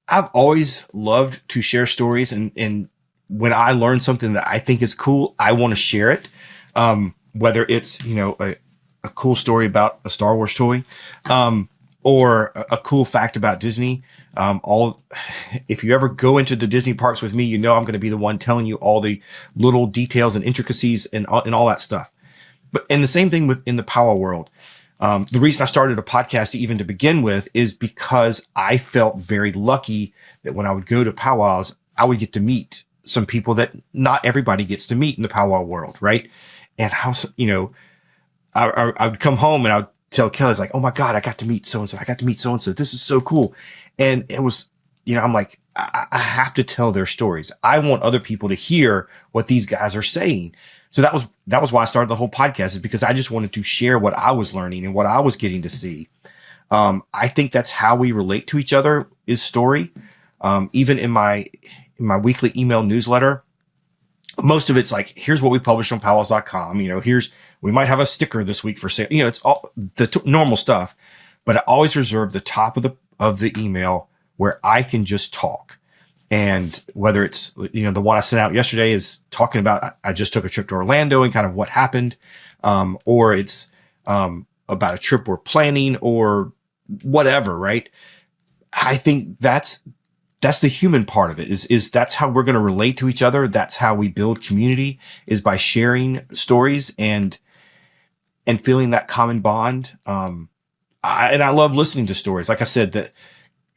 I've always loved to share stories, and when I learn something that I think is cool, I want to share it. Whether it's, a cool story about a Star Wars toy, or a cool fact about Disney. If you ever go into the Disney parks with me, I'm going to be the one telling you all the little details and intricacies and all that stuff. And the same thing in the powwow world. The reason I started a podcast even to begin with is because I felt very lucky that when I would go to powwows, I would get to meet some people that not everybody gets to meet in the powwow world, right? And I would come home and I would tell Kelly, like, oh my God, I got to meet so-and-so. I got to meet so-and-so. This is so cool. And it was, I'm like, I have to tell their stories. I want other people to hear what these guys are saying. So that was why I started the whole podcast, is because I just wanted to share what I was learning and what I was getting to see. I think that's how we relate to each other, is story. Even in my weekly email newsletter, most of it's like, here's what we published on powwows.com. We might have a sticker this week for sale. It's all the normal stuff, but I always reserve the top of the email where I can just talk. And whether it's, the one I sent out yesterday is talking about, I just took a trip to Orlando and kind of what happened. Or it's, about a trip we're planning or whatever, right? I think that's the human part of it, is that's how we're going to relate to each other. That's how we build community, is by sharing stories and feeling that common bond. I love listening to stories. Like I said,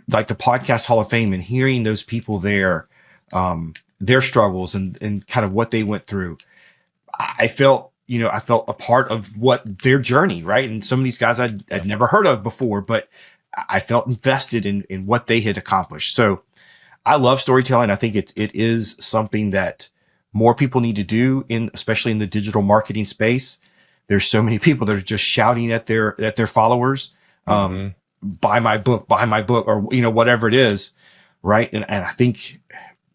like the Podcast Hall of Fame, and hearing those people there, their struggles and kind of what they went through. I felt a part of what their journey, right? And some of these guys I'd never heard of before, but I felt invested in what they had accomplished. So I love storytelling. I think it is something that more people need to do, especially in the digital marketing space. There's so many people that are just shouting at their followers, buy my book, or, whatever it is. Right. And I think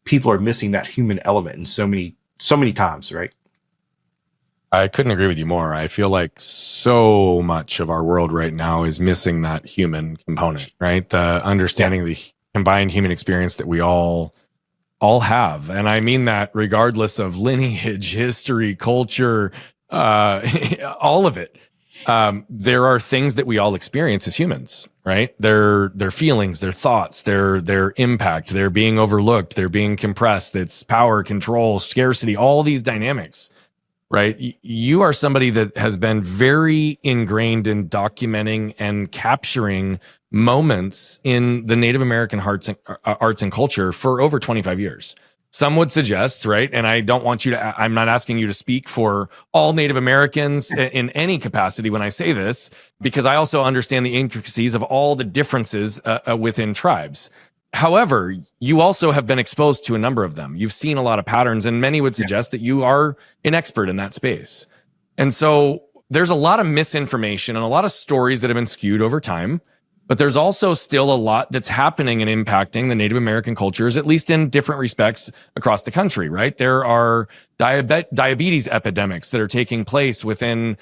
people are missing that human element in so many times. Right. I couldn't agree with you more. I feel like so much of our world right now is missing that human component, right? The understanding the combined human experience that we all have. And I mean that regardless of lineage, history, culture, all of it. There are things that we all experience as humans, right? Their feelings, their thoughts, their impact, they're being overlooked, they're being compressed. It's power, control, scarcity, all these dynamics, right? You are somebody that has been very ingrained in documenting and capturing moments in the Native American arts and culture for over 25 years. Some would suggest, right? And I don't want you to, I'm not asking you to speak for all Native Americans in any capacity when I say this, because I also understand the intricacies of all the differences within tribes. However, you also have been exposed to a number of them. You've seen a lot of patterns, and many would suggest that you are an expert in that space. And so there's a lot of misinformation and a lot of stories that have been skewed over time. But there's also still a lot that's happening and impacting the Native American cultures, at least in different respects across the country, right? There are diabetes epidemics that are taking place within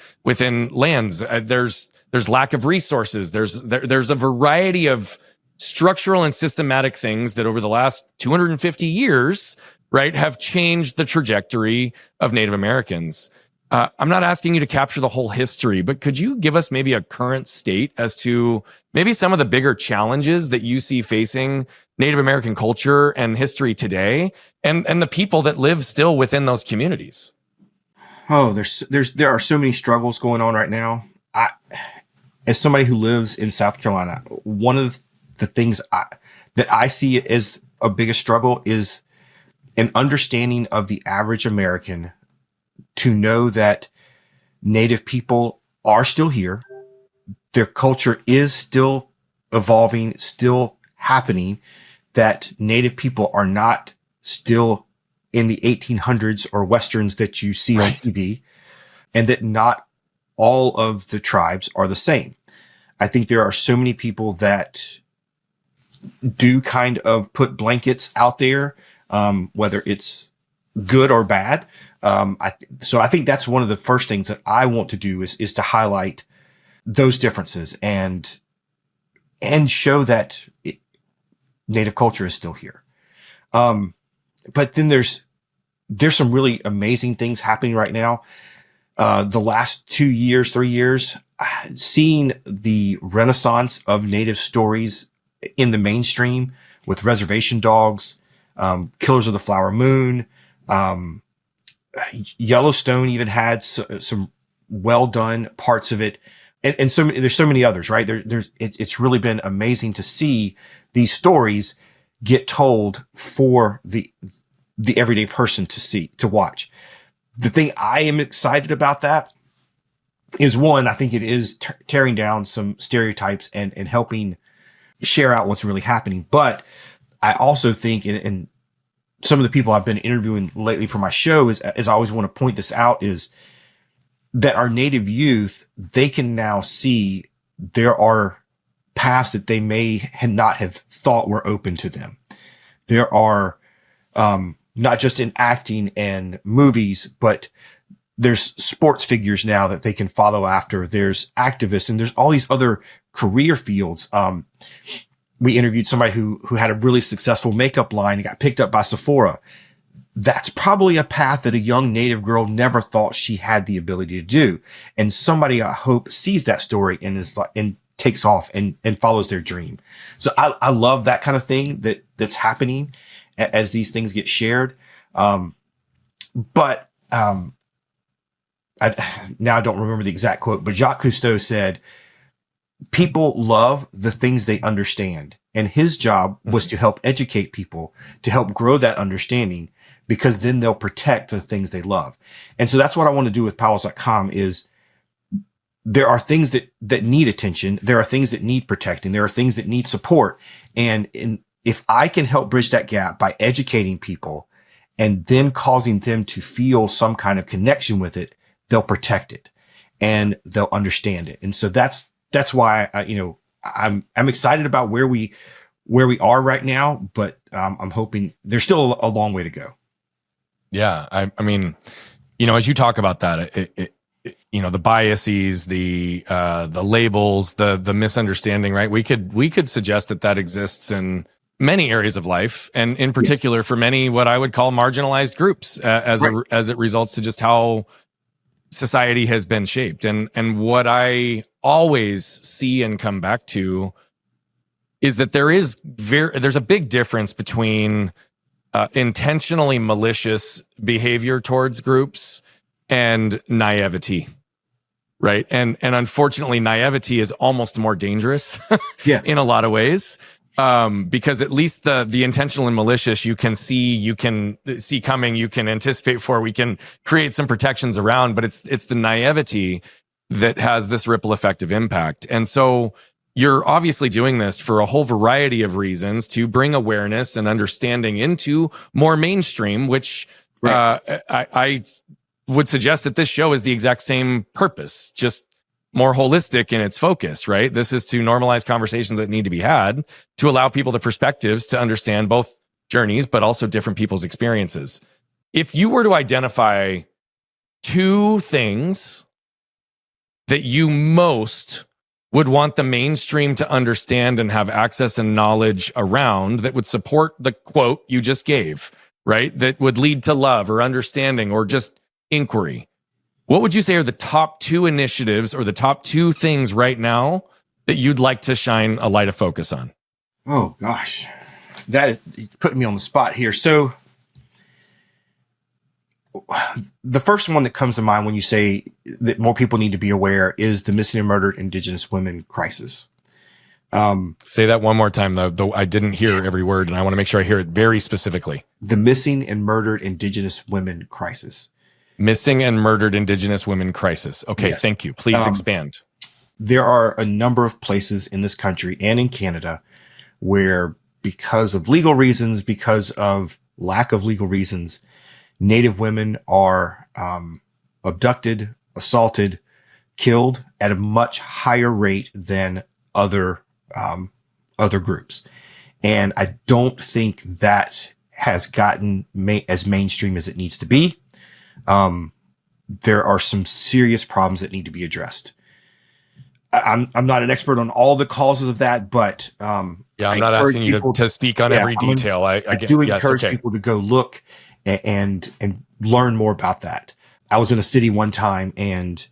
lands. There's lack of resources. There's a variety of structural and systematic things that over the last 250 years, right, have changed the trajectory of Native Americans. I'm not asking you to capture the whole history, but could you give us maybe a current state as to maybe some of the bigger challenges that you see facing Native American culture and history today, and the people that live still within those communities? Oh, there are so many struggles going on right now. As somebody who lives in South Carolina, one of the things that I see as a biggest struggle is an understanding of the average American, to know that Native people are still here. Their culture is still evolving, still happening, that Native people are not still in the 1800s or Westerns that you see on TV, and that not all of the tribes are the same. I think there are so many people that do kind of put blankets out there, whether it's good or bad. So I think that's one of the first things that I want to do is to highlight those differences and show that Native culture is still here. But then there's some really amazing things happening right now. The last 2 years, 3 years, seeing the renaissance of Native stories in the mainstream with Reservation Dogs, Killers of the Flower Moon, Yellowstone even had some well done parts of it. And so there's so many others, right? It's really been amazing to see these stories get told for the everyday person to watch. The thing I am excited about that is, one, I think it is tearing down some stereotypes and helping share out what's really happening. But I also think, and some of the people I've been interviewing lately for my show is I always want to point this out, is that our Native youth, they can now see there are paths that they may not have thought were open to them. There are, not just in acting and movies, but there's sports figures now that they can follow after. There's activists, and there's all these other career fields. We interviewed somebody who had a really successful makeup line and got picked up by Sephora. That's probably a path that a young Native girl never thought she had the ability to do. And somebody, I hope, sees that story and takes off and follows their dream. So I love that kind of thing that's happening as these things get shared. But now I don't remember the exact quote, but Jacques Cousteau said, people love the things they understand. And his job was to help educate people, to help grow that understanding, because then they'll protect the things they love. And so that's what I want to do with powwows.com is there are things that need attention. There are things that need protecting. There are things that need support. And if I can help bridge that gap by educating people and then causing them to feel some kind of connection with it, they'll protect it and they'll understand it. And so that's why I'm excited about where we are right now, but I'm hoping there's still a long way to go. Yeah. I mean, as you talk about that, the biases, the labels, the misunderstanding, right? We could suggest that exists in many areas of life, and in particular for many what I would call marginalized groups, as it results to just how society has been shaped. And what I always see and come back to is that there's a big difference between intentionally malicious behavior towards groups and naivety, right? And unfortunately, naivety is almost more dangerous in a lot of ways. Because at least the intentional and malicious you can see coming, you can anticipate for, we can create some protections around, but it's the naivety that has this ripple effect of impact. And so you're obviously doing this for a whole variety of reasons to bring awareness and understanding into more mainstream, which I would suggest that this show is the exact same purpose, just more holistic in its focus, right? This is to normalize conversations that need to be had to allow people the perspectives to understand both journeys, but also different people's experiences. If you were to identify two things that you most would want the mainstream to understand and have access and knowledge around that would support the quote you just gave, right? That would lead to love or understanding or just inquiry. What would you say are the top two initiatives or the top two things right now that you'd like to shine a light of focus on? Oh, gosh. That is putting me on the spot here. So the first one that comes to mind when you say that more people need to be aware is the missing and murdered Indigenous women crisis. Say that one more time, though I didn't hear every word, and I want to make sure I hear it very specifically. The missing and murdered Indigenous women crisis. Missing and murdered Indigenous women crisis. Okay, yes. Thank you. Please expand. there are a number of places in this country and in Canada where, because of legal reasons, because of lack of legal reasons, Native women are abducted, assaulted, killed at a much higher rate than other groups. And I don't think that has gotten as mainstream as it needs to be. There are some serious problems that need to be addressed. I'm not an expert on all the causes of that, but I'm not asking you to speak on every detail. I do encourage people to go look and learn more about that. I was in a city one time, and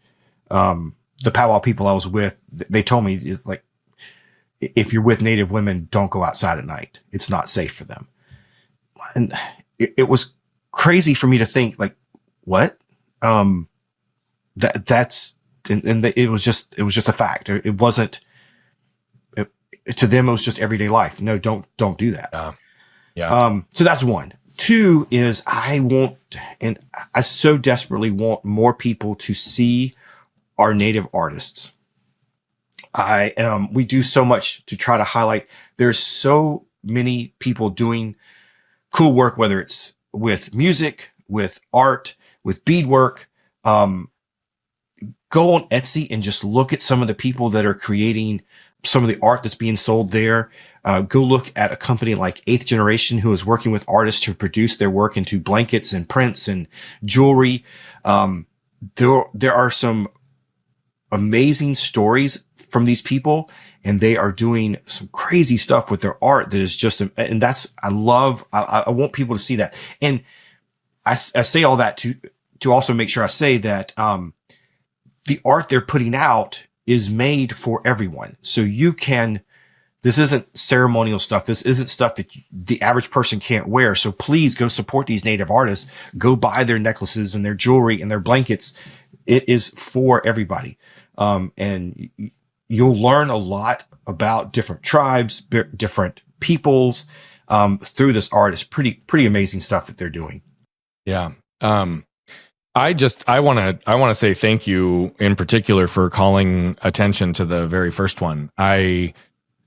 the powwow people I was with, they told me, it's like, if you're with Native women, don't go outside at night. It's not safe for them. And it was crazy for me to think, like, what? That's it was just a fact. It wasn't, to them, it was just everyday life. No, don't do that. So that's one. Two is, I so desperately want more people to see our Native artists. We do so much to try to highlight. There's so many people doing cool work, whether it's with music, with art, with beadwork. Go on Etsy and just look at some of the people that are creating some of the art that's being sold there. Go look at a company like Eighth Generation, who is working with artists to produce their work into blankets and prints and jewelry. There are some amazing stories from these people, and they are doing some crazy stuff with their art that is just, and that's, I want people to see that. And I say all that to also make sure I say that, the art they're putting out is made for everyone. So this isn't ceremonial stuff. This isn't stuff that the average person can't wear. So please go support these Native artists. Go buy their necklaces and their jewelry and their blankets. It is for everybody. And you'll learn a lot about different tribes, different peoples, through this art. It's pretty amazing stuff that they're doing. Yeah. I want to say thank you in particular for calling attention to the very first one. I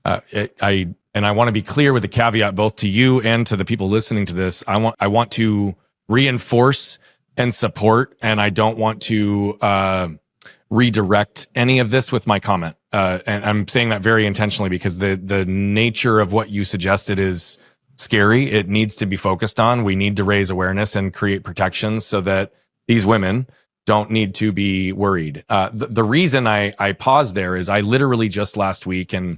want to be clear with the caveat, both to you and to the people listening to this. I want to reinforce and support, and I don't want to redirect any of this with my comment. And I'm saying that very intentionally, because the nature of what you suggested is scary. It needs to be focused on. We need to raise awareness and create protections so that these women don't need to be worried. The reason I paused there is, I literally just last week, and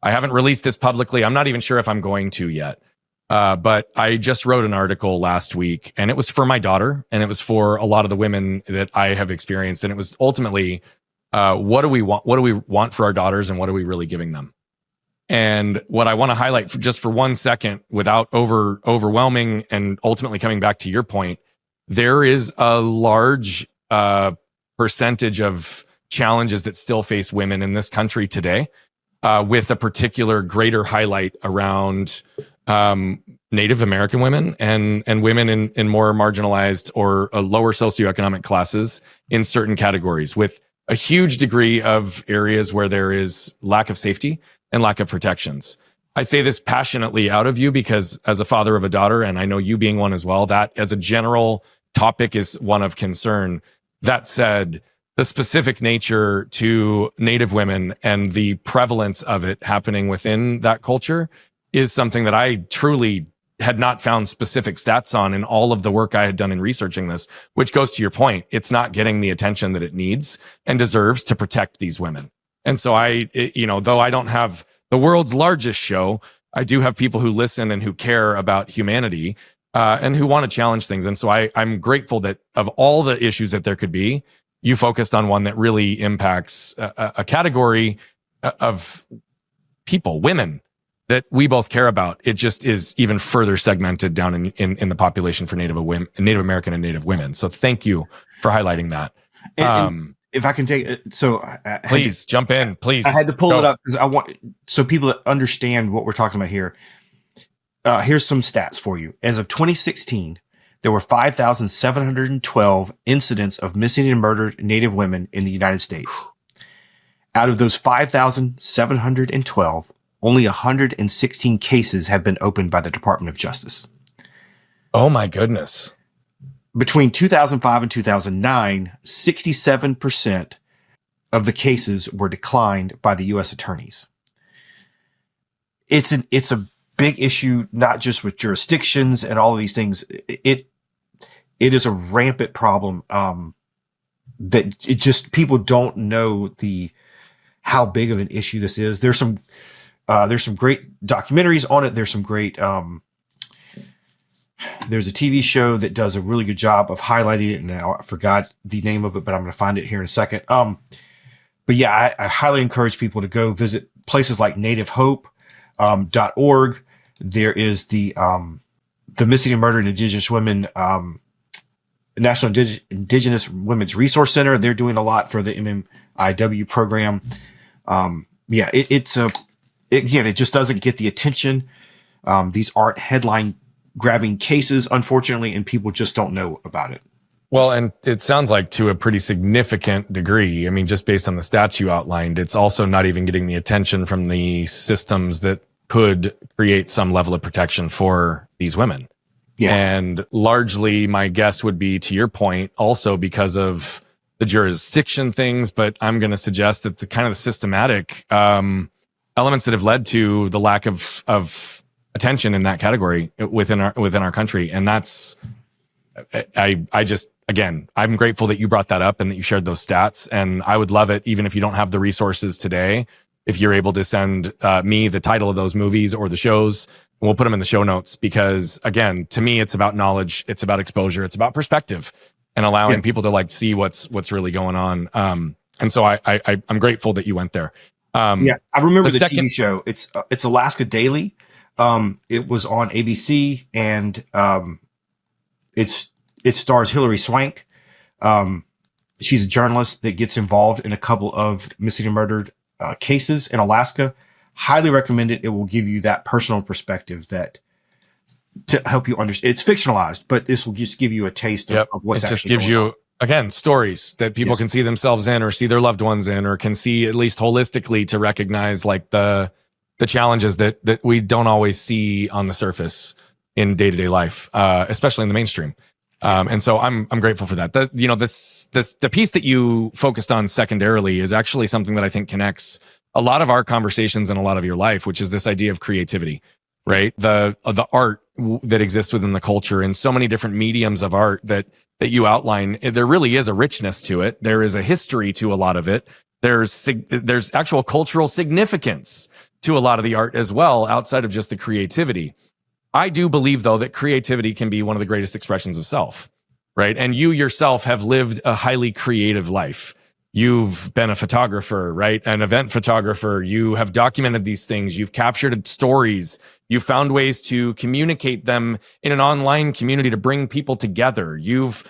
I haven't released this publicly. I'm not even sure if I'm going to yet. But I just wrote an article last week, and it was for my daughter, and it was for a lot of the women that I have experienced. And it was ultimately, what do we want? What do we want for our daughters, and what are we really giving them? And what I want to highlight just for 1 second, without overwhelming and ultimately coming back to your point, there is a large percentage of challenges that still face women in this country today, with a particular greater highlight around Native American women and women in more marginalized or lower socioeconomic classes in certain categories, with a huge degree of areas where there is lack of safety and lack of protections. I say this passionately out of you, because as a father of a daughter, and I know you being one as well, that as a general topic is one of concern. That said, the specific nature to Native women and the prevalence of it happening within that culture is something that I truly had not found specific stats on in all of the work I had done in researching this, which goes to your point. It's not getting the attention that it needs and deserves to protect these women. And so though I don't have the world's largest show, I do have people who listen and who care about humanity, and who want to challenge things. And so I'm grateful that of all the issues that there could be, you focused on one that really impacts a category of people, women, that we both care about. It just is even further segmented down in the population for Native American and Native women. So thank you for highlighting that. And if I can take it, please jump in, please. I had to pull it up because I want, so people that understand what we're talking about here. Here's some stats for you. As of 2016, there were 5,712 incidents of missing and murdered Native women in the United States. Out of those 5,712, only 116 cases have been opened by the Department of Justice. Oh my goodness. Between 2005 and 2009, 67% of the cases were declined by the U.S. attorneys. It's a big issue, not just with jurisdictions and all of these things. It is a rampant problem that it just people don't know how big of an issue this is. There's some great documentaries on it. There's some great there's a TV show that does a really good job of highlighting it, and now I forgot the name of it, but I'm going to find it here in a second. But yeah, I highly encourage people to go visit places like nativehope.org. There is the Missing and Murdered Indigenous Women National Indigenous Women's Resource Center. They're doing a lot for the MMIW program. It just doesn't get the attention. These aren't headline grabbing cases, unfortunately, and people just don't know about it. Well, and it sounds like to a pretty significant degree, I mean, just based on the stats you outlined, it's also not even getting the attention from the systems that could create some level of protection for these women. Yeah. And largely my guess would be, to your point, also because of the jurisdiction things, but I'm going to suggest that the kind of the systematic elements that have led to the lack of attention in that category within our country. And that's, I just, again, I'm grateful that you brought that up and that you shared those stats. And I would love it, even if you don't have the resources today, if you're able to send me the title of those movies or the shows, we'll put them in the show notes, because again, to me, it's about knowledge. It's about exposure. It's about perspective and allowing people to like see what's really going on. And so I'm grateful that you went there. I remember the TV show. It's Alaska Daily. It was on ABC, and it stars Hilary Swank. She's a journalist that gets involved in a couple of missing and murdered cases in Alaska. Highly recommend it. It will give you that personal perspective to help you understand. It's fictionalized, but this will just give you a taste of what's actually going on. It just gives you, again, stories that people can see themselves in, or see their loved ones in, or can see at least holistically to recognize like the challenges that we don't always see on the surface in day-to-day life, especially in the mainstream. And so I'm grateful for that. The piece that you focused on secondarily is actually something that I think connects a lot of our conversations and a lot of your life, which is this idea of creativity, right? The art that exists within the culture, and so many different mediums of art that you outline. There really is a richness to it. There is a history to a lot of it. There's actual cultural significance to a lot of the art as well, outside of just the creativity. I do believe, though, that creativity can be one of the greatest expressions of self, right? And you yourself have lived a highly creative life. You've been a photographer, right? An event photographer. You have documented these things. You've captured stories. You've found ways to communicate them in an online community to bring people together. You've,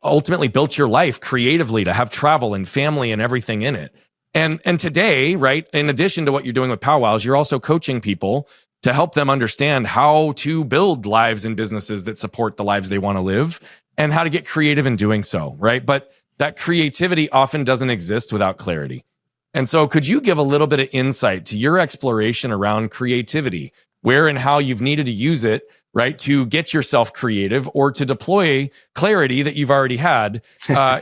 ultimately built your life creatively to have travel and family and everything in it. And today, right, in addition to what you're doing with powwows, you're also coaching people to help them understand how to build lives and businesses that support the lives they want to live, and how to get creative in doing so, right? But that creativity often doesn't exist without clarity. And so could you give a little bit of insight to your exploration around creativity, where and how you've needed to use it, right, to get yourself creative or to deploy clarity that you've already had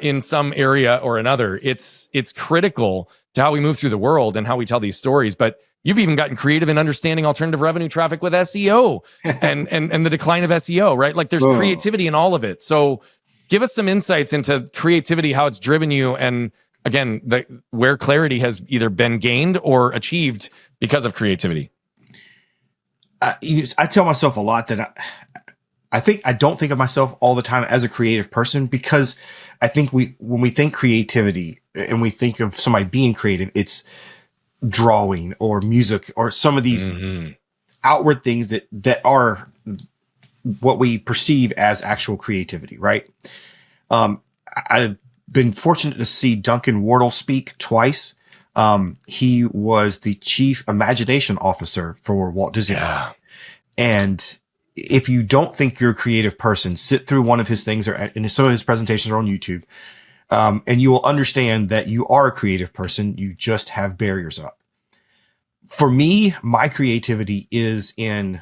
in some area or another? It's critical to how we move through the world and how we tell these stories. But you've even gotten creative in understanding alternative revenue traffic with SEO and the decline of SEO, right? Like there's creativity in all of it. So give us some insights into creativity, how it's driven you, and again, where clarity has either been gained or achieved because of creativity. I tell myself a lot that I don't think of myself all the time as a creative person, because I think when we think creativity and we think of somebody being creative, it's drawing or music or some of these outward things that are what we perceive as actual creativity, right? I've been fortunate to see Duncan Wardle speak twice. He was the chief imagination officer for Walt Disney World. And if you don't think you're a creative person, sit through one of his things, and some of his presentations are on YouTube. And you will understand that you are a creative person. You just have barriers up. For me, my creativity is in,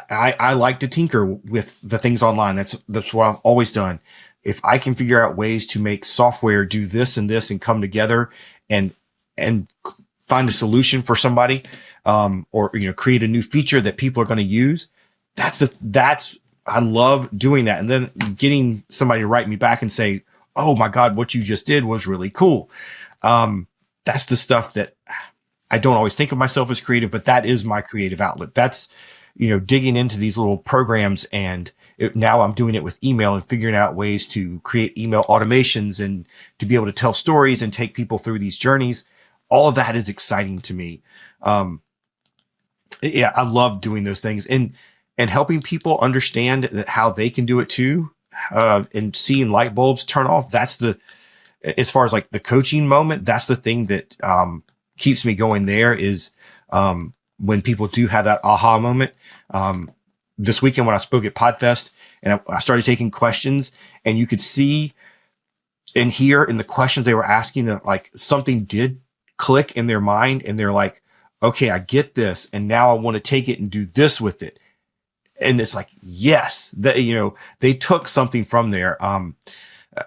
I like to tinker with the things online. That's what I've always done. If I can figure out ways to make software do this and come together and find a solution for somebody, or, create a new feature that people are going to use. I love doing that. And then getting somebody to write me back and say, oh my God, what you just did was really cool. That's the stuff that I don't always think of myself as creative, but that is my creative outlet. That's, digging into these little programs, and now I'm doing it with email and figuring out ways to create email automations and to be able to tell stories and take people through these journeys. All of that is exciting to me. I love doing those things and helping people understand that how they can do it too. And seeing light bulbs turn off. That's as far as like the coaching moment, that's the thing that, keeps me going there is, when people do have that aha moment. This weekend when I spoke at Podfest and I started taking questions, and you could see and hear in the questions they were asking that like something did click in their mind, and they're like, okay, I get this. And now I want to take it and do this with it. And it's like, yes, that, they took something from there.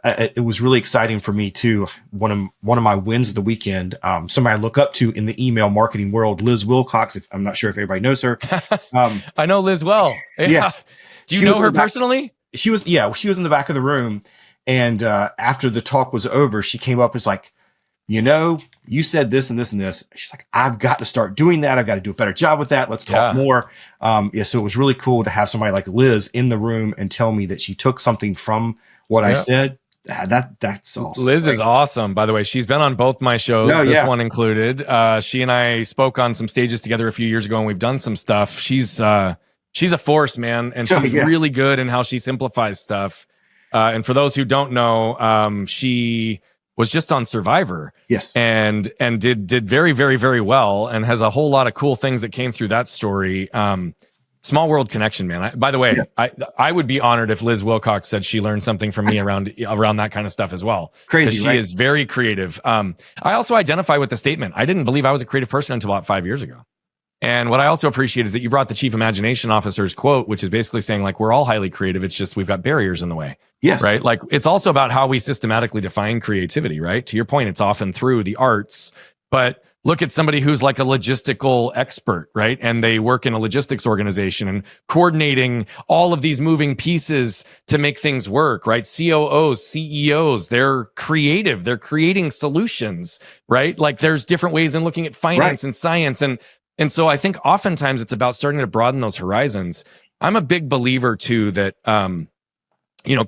It was really exciting for me too. One of my wins of the weekend, somebody I look up to in the email marketing world, Liz Wilcox. I'm not sure if everybody knows her. I know Liz well. Yeah. Yes. Do you know her personally? She was in the back of the room. And, after the talk was over, she came up and was like, you said this and this and this. She's like, I've got to start doing that. I've got to do a better job with that. Let's talk more. So it was really cool to have somebody like Liz in the room and tell me that she took something from what I said. That's awesome. Liz is awesome, by the way. She's been on both my shows, this one included. She and I spoke on some stages together a few years ago, and we've done some stuff. She's a force, man, and she's really good in how she simplifies stuff. And for those who don't know, she was just on Survivor. Yes. And did very, very, very well, and has a whole lot of cool things that came through that story. Small world connection, man. By the way, I would be honored if Liz Wilcox said she learned something from me around that kind of stuff as well. Crazy, she is very creative. I also identify with the statement. I didn't believe I was a creative person until about 5 years ago. And what I also appreciate is that you brought the Chief Imagination Officer's quote, which is basically saying like, we're all highly creative. It's just we've got barriers in the way. Yes. Right. Like it's also about how we systematically define creativity, right? To your point, it's often through the arts, but look at somebody who's like a logistical expert, right? And they work in a logistics organization and coordinating all of these moving pieces to make things work, right? COOs, CEOs, they're creative. They're creating solutions, right? Like there's different ways in looking at finance and science. And so I think oftentimes it's about starting to broaden those horizons. I'm a big believer too that,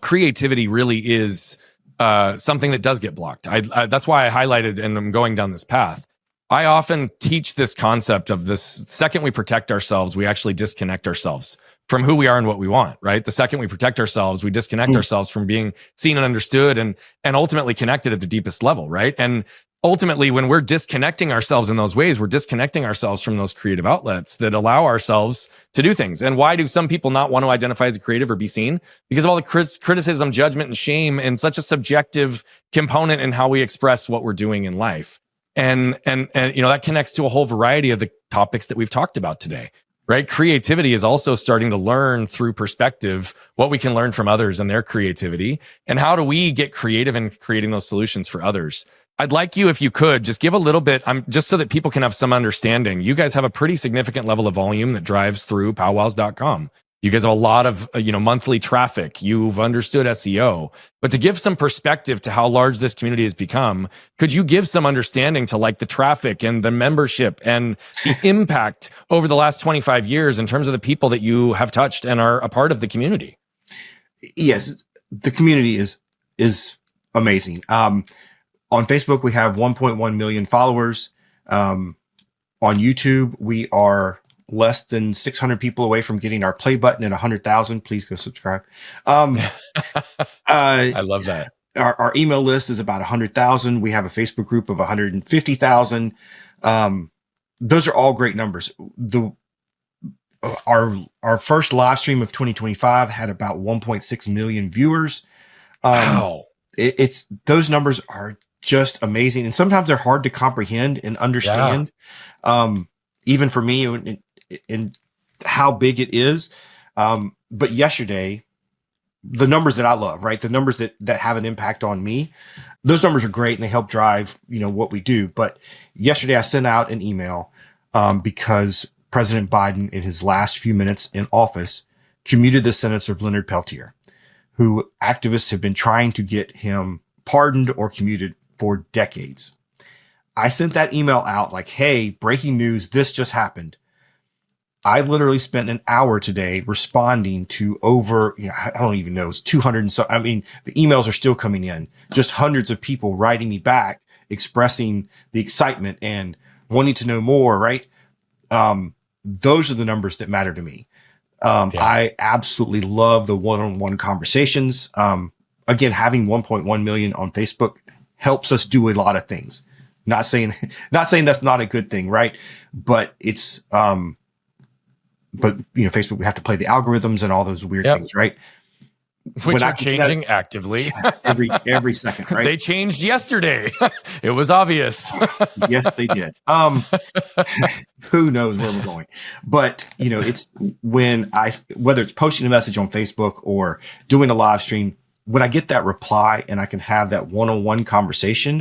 creativity really is something that does get blocked. That's why I highlighted, and I'm going down this path. I often teach this concept of this second we protect ourselves, we actually disconnect ourselves from who we are and what we want, right? The second we protect ourselves, we disconnect ourselves from being seen and understood and ultimately connected at the deepest level, right? And ultimately, when we're disconnecting ourselves in those ways, we're disconnecting ourselves from those creative outlets that allow ourselves to do things. And why do some people not want to identify as a creative or be seen? Because of all the criticism, judgment, and shame, and such a subjective component in how we express what we're doing in life. And that connects to a whole variety of the topics that we've talked about today, right? Creativity is also starting to learn through perspective what we can learn from others and their creativity, and how do we get creative in creating those solutions for others. I'd like you, if you could, just give a little bit, just so that people can have some understanding. You guys have a pretty significant level of volume that drives through powwows.com. You guys have a lot of, monthly traffic. You've understood SEO, but to give some perspective to how large this community has become, could you give some understanding to like the traffic and the membership and the impact over the last 25 years in terms of the people that you have touched and are a part of the community? Yes. The community is amazing. On Facebook, we have 1.1 million followers. On YouTube, we are less than 600 people away from getting our play button at 100,000. Please go subscribe. I love that. Our email list is about 100,000. We have a Facebook group of 150,000. Those are all great numbers. Our first live stream of 2025 had about 1.6 million viewers. Wow. it's those numbers are just amazing. And sometimes they're hard to comprehend and understand. Even for me in how big it is. But yesterday, the numbers that I love, right? The numbers that have an impact on me, those numbers are great and they help drive, what we do. But yesterday I sent out an email, because President Biden in his last few minutes in office commuted the sentence of Leonard Peltier, who activists have been trying to get him pardoned or commuted for decades. I sent that email out like, hey, breaking news, this just happened. I literally spent an hour today responding to over, I don't even know, it's 200 and so. I mean, the emails are still coming in, just hundreds of people writing me back, expressing the excitement and wanting to know more, right? Those are the numbers that matter to me. I absolutely love the one-on-one conversations. Again, having 1.1 million on Facebook helps us do a lot of things. Not saying that's not a good thing, right? But it's, Facebook, we have to play the algorithms and all those weird things, right? Which are changing actively. every second, right? They changed yesterday. It was obvious. Yes, they did. Who knows where we're going? But, it's whether it's posting a message on Facebook or doing a live stream, when I get that reply and I can have that one-on-one conversation,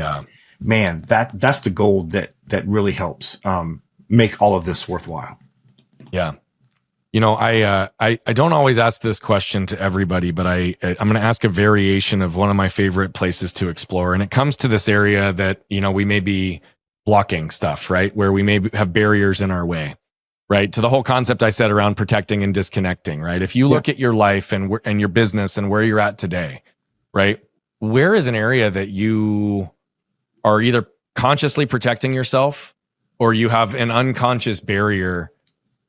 man, that's the gold that really helps make all of this worthwhile. Yeah. I don't always ask this question to everybody, but I'm going to ask a variation of one of my favorite places to explore. And it comes to this area that, we may be blocking stuff, right? Where we may have barriers in our way, right? To the whole concept I said around protecting and disconnecting, right? If you look at your life and your business and where you're at today, right? Where is an area that you are either consciously protecting yourself or you have an unconscious barrier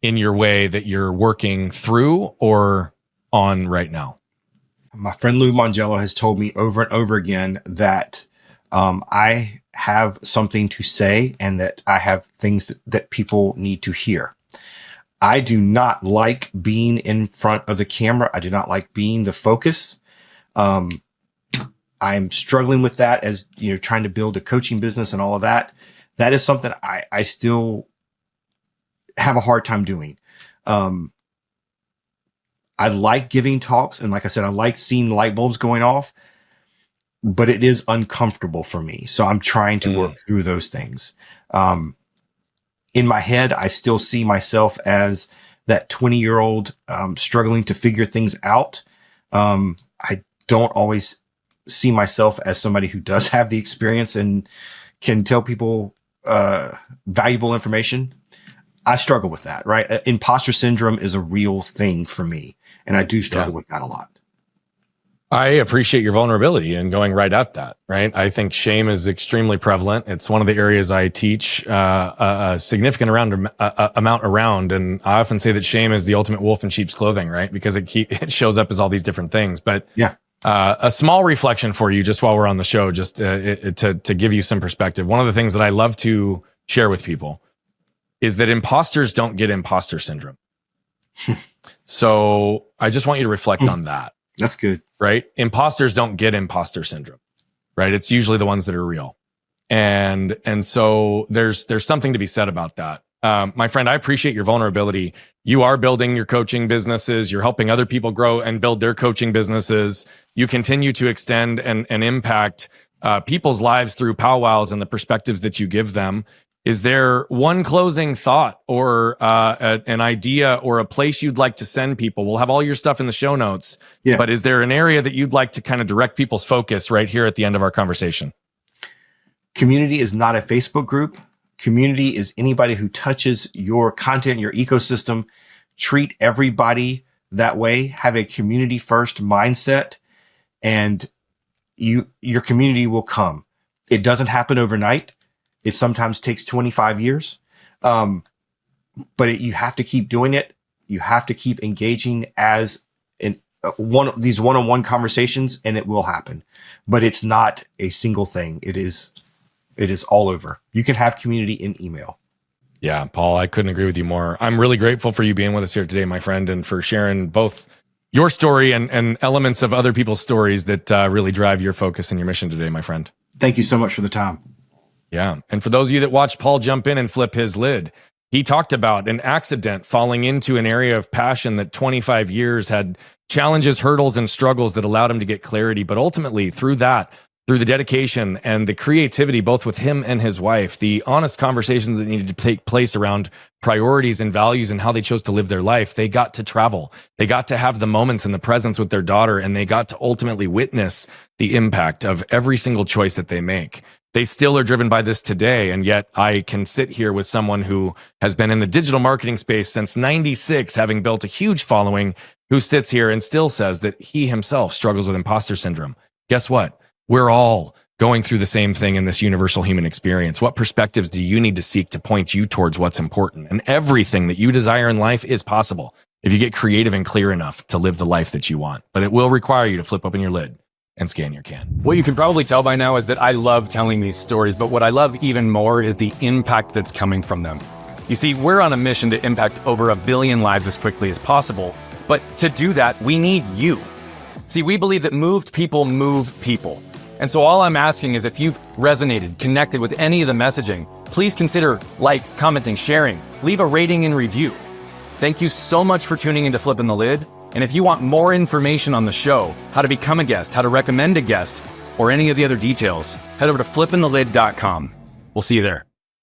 in your way that you're working through or on right now? My friend Lou Mongello has told me over and over again that I have something to say and that I have things that people need to hear. I do not like being in front of the camera. I do not like being the focus. I'm struggling with that as, trying to build a coaching business and all of that. That is something I still have a hard time doing. I like giving talks. And like I said, I like seeing light bulbs going off, but it is uncomfortable for me. So I'm trying to work through those things. In my head, I still see myself as that 20-year-old struggling to figure things out. I don't always see myself as somebody who does have the experience and can tell people valuable information. I struggle with that, right? Imposter syndrome is a real thing for me, and I do struggle with that a lot. I appreciate your vulnerability and going right at that, right? I think shame is extremely prevalent. It's one of the areas I teach a significant amount around, and I often say that shame is the ultimate wolf in sheep's clothing, right? Because it shows up as all these different things. But a small reflection for you, just while we're on the show, just to give you some perspective. One of the things that I love to share with people is that imposters don't get imposter syndrome. So I just want you to reflect on that. That's good. Right? Imposters don't get imposter syndrome, right? It's usually the ones that are real. And so there's something to be said about that. My friend, I appreciate your vulnerability. You are building your coaching businesses. You're helping other people grow and build their coaching businesses. You continue to extend and impact people's lives through powwows and the perspectives that you give them. Is there one closing thought or an idea or a place you'd like to send people? We'll have all your stuff in the show notes, but is there an area that you'd like to kind of direct people's focus right here at the end of our conversation? Community is not a Facebook group. Community is anybody who touches your content, your ecosystem. Treat everybody that way. Have a community first mindset, and your community will come. It doesn't happen overnight. It sometimes takes 25 years, but you have to keep doing it. You have to keep engaging as these one-on-one conversations, and it will happen. But it's not a single thing. It is all over. You can have community in email. Yeah, Paul, I couldn't agree with you more. I'm really grateful for you being with us here today, my friend, and for sharing both your story and elements of other people's stories that really drive your focus and your mission today, my friend. Thank you so much for the time. Yeah. And for those of you that watched Paul jump in and flip his lid, he talked about an accident falling into an area of passion that 25 years had challenges, hurdles, and struggles that allowed him to get clarity. But ultimately, through that, through the dedication and the creativity, both with him and his wife, the honest conversations that needed to take place around priorities and values and how they chose to live their life, they got to travel. They got to have the moments in the presence with their daughter, and they got to ultimately witness the impact of every single choice that they make. They still are driven by this today, and yet I can sit here with someone who has been in the digital marketing space since '96, having built a huge following, who sits here and still says that he himself struggles with imposter syndrome. Guess what? We're all going through the same thing in this universal human experience. What perspectives do you need to seek to point you towards what's important? And everything that you desire in life is possible if you get creative and clear enough to live the life that you want. But it will require you to flip open your lid and scan your can. What you can probably tell by now is that I love telling these stories, but what I love even more is the impact that's coming from them. You see, we're on a mission to impact over 1 billion lives as quickly as possible, but to do that, we need you. See, we believe that moved people move people. And so all I'm asking is if you've resonated, connected with any of the messaging, please consider commenting, sharing, leave a rating and review. Thank you so much for tuning into Flipping the Lid. And if you want more information on the show, how to become a guest, how to recommend a guest, or any of the other details, head over to flippingthelid.com. We'll see you there.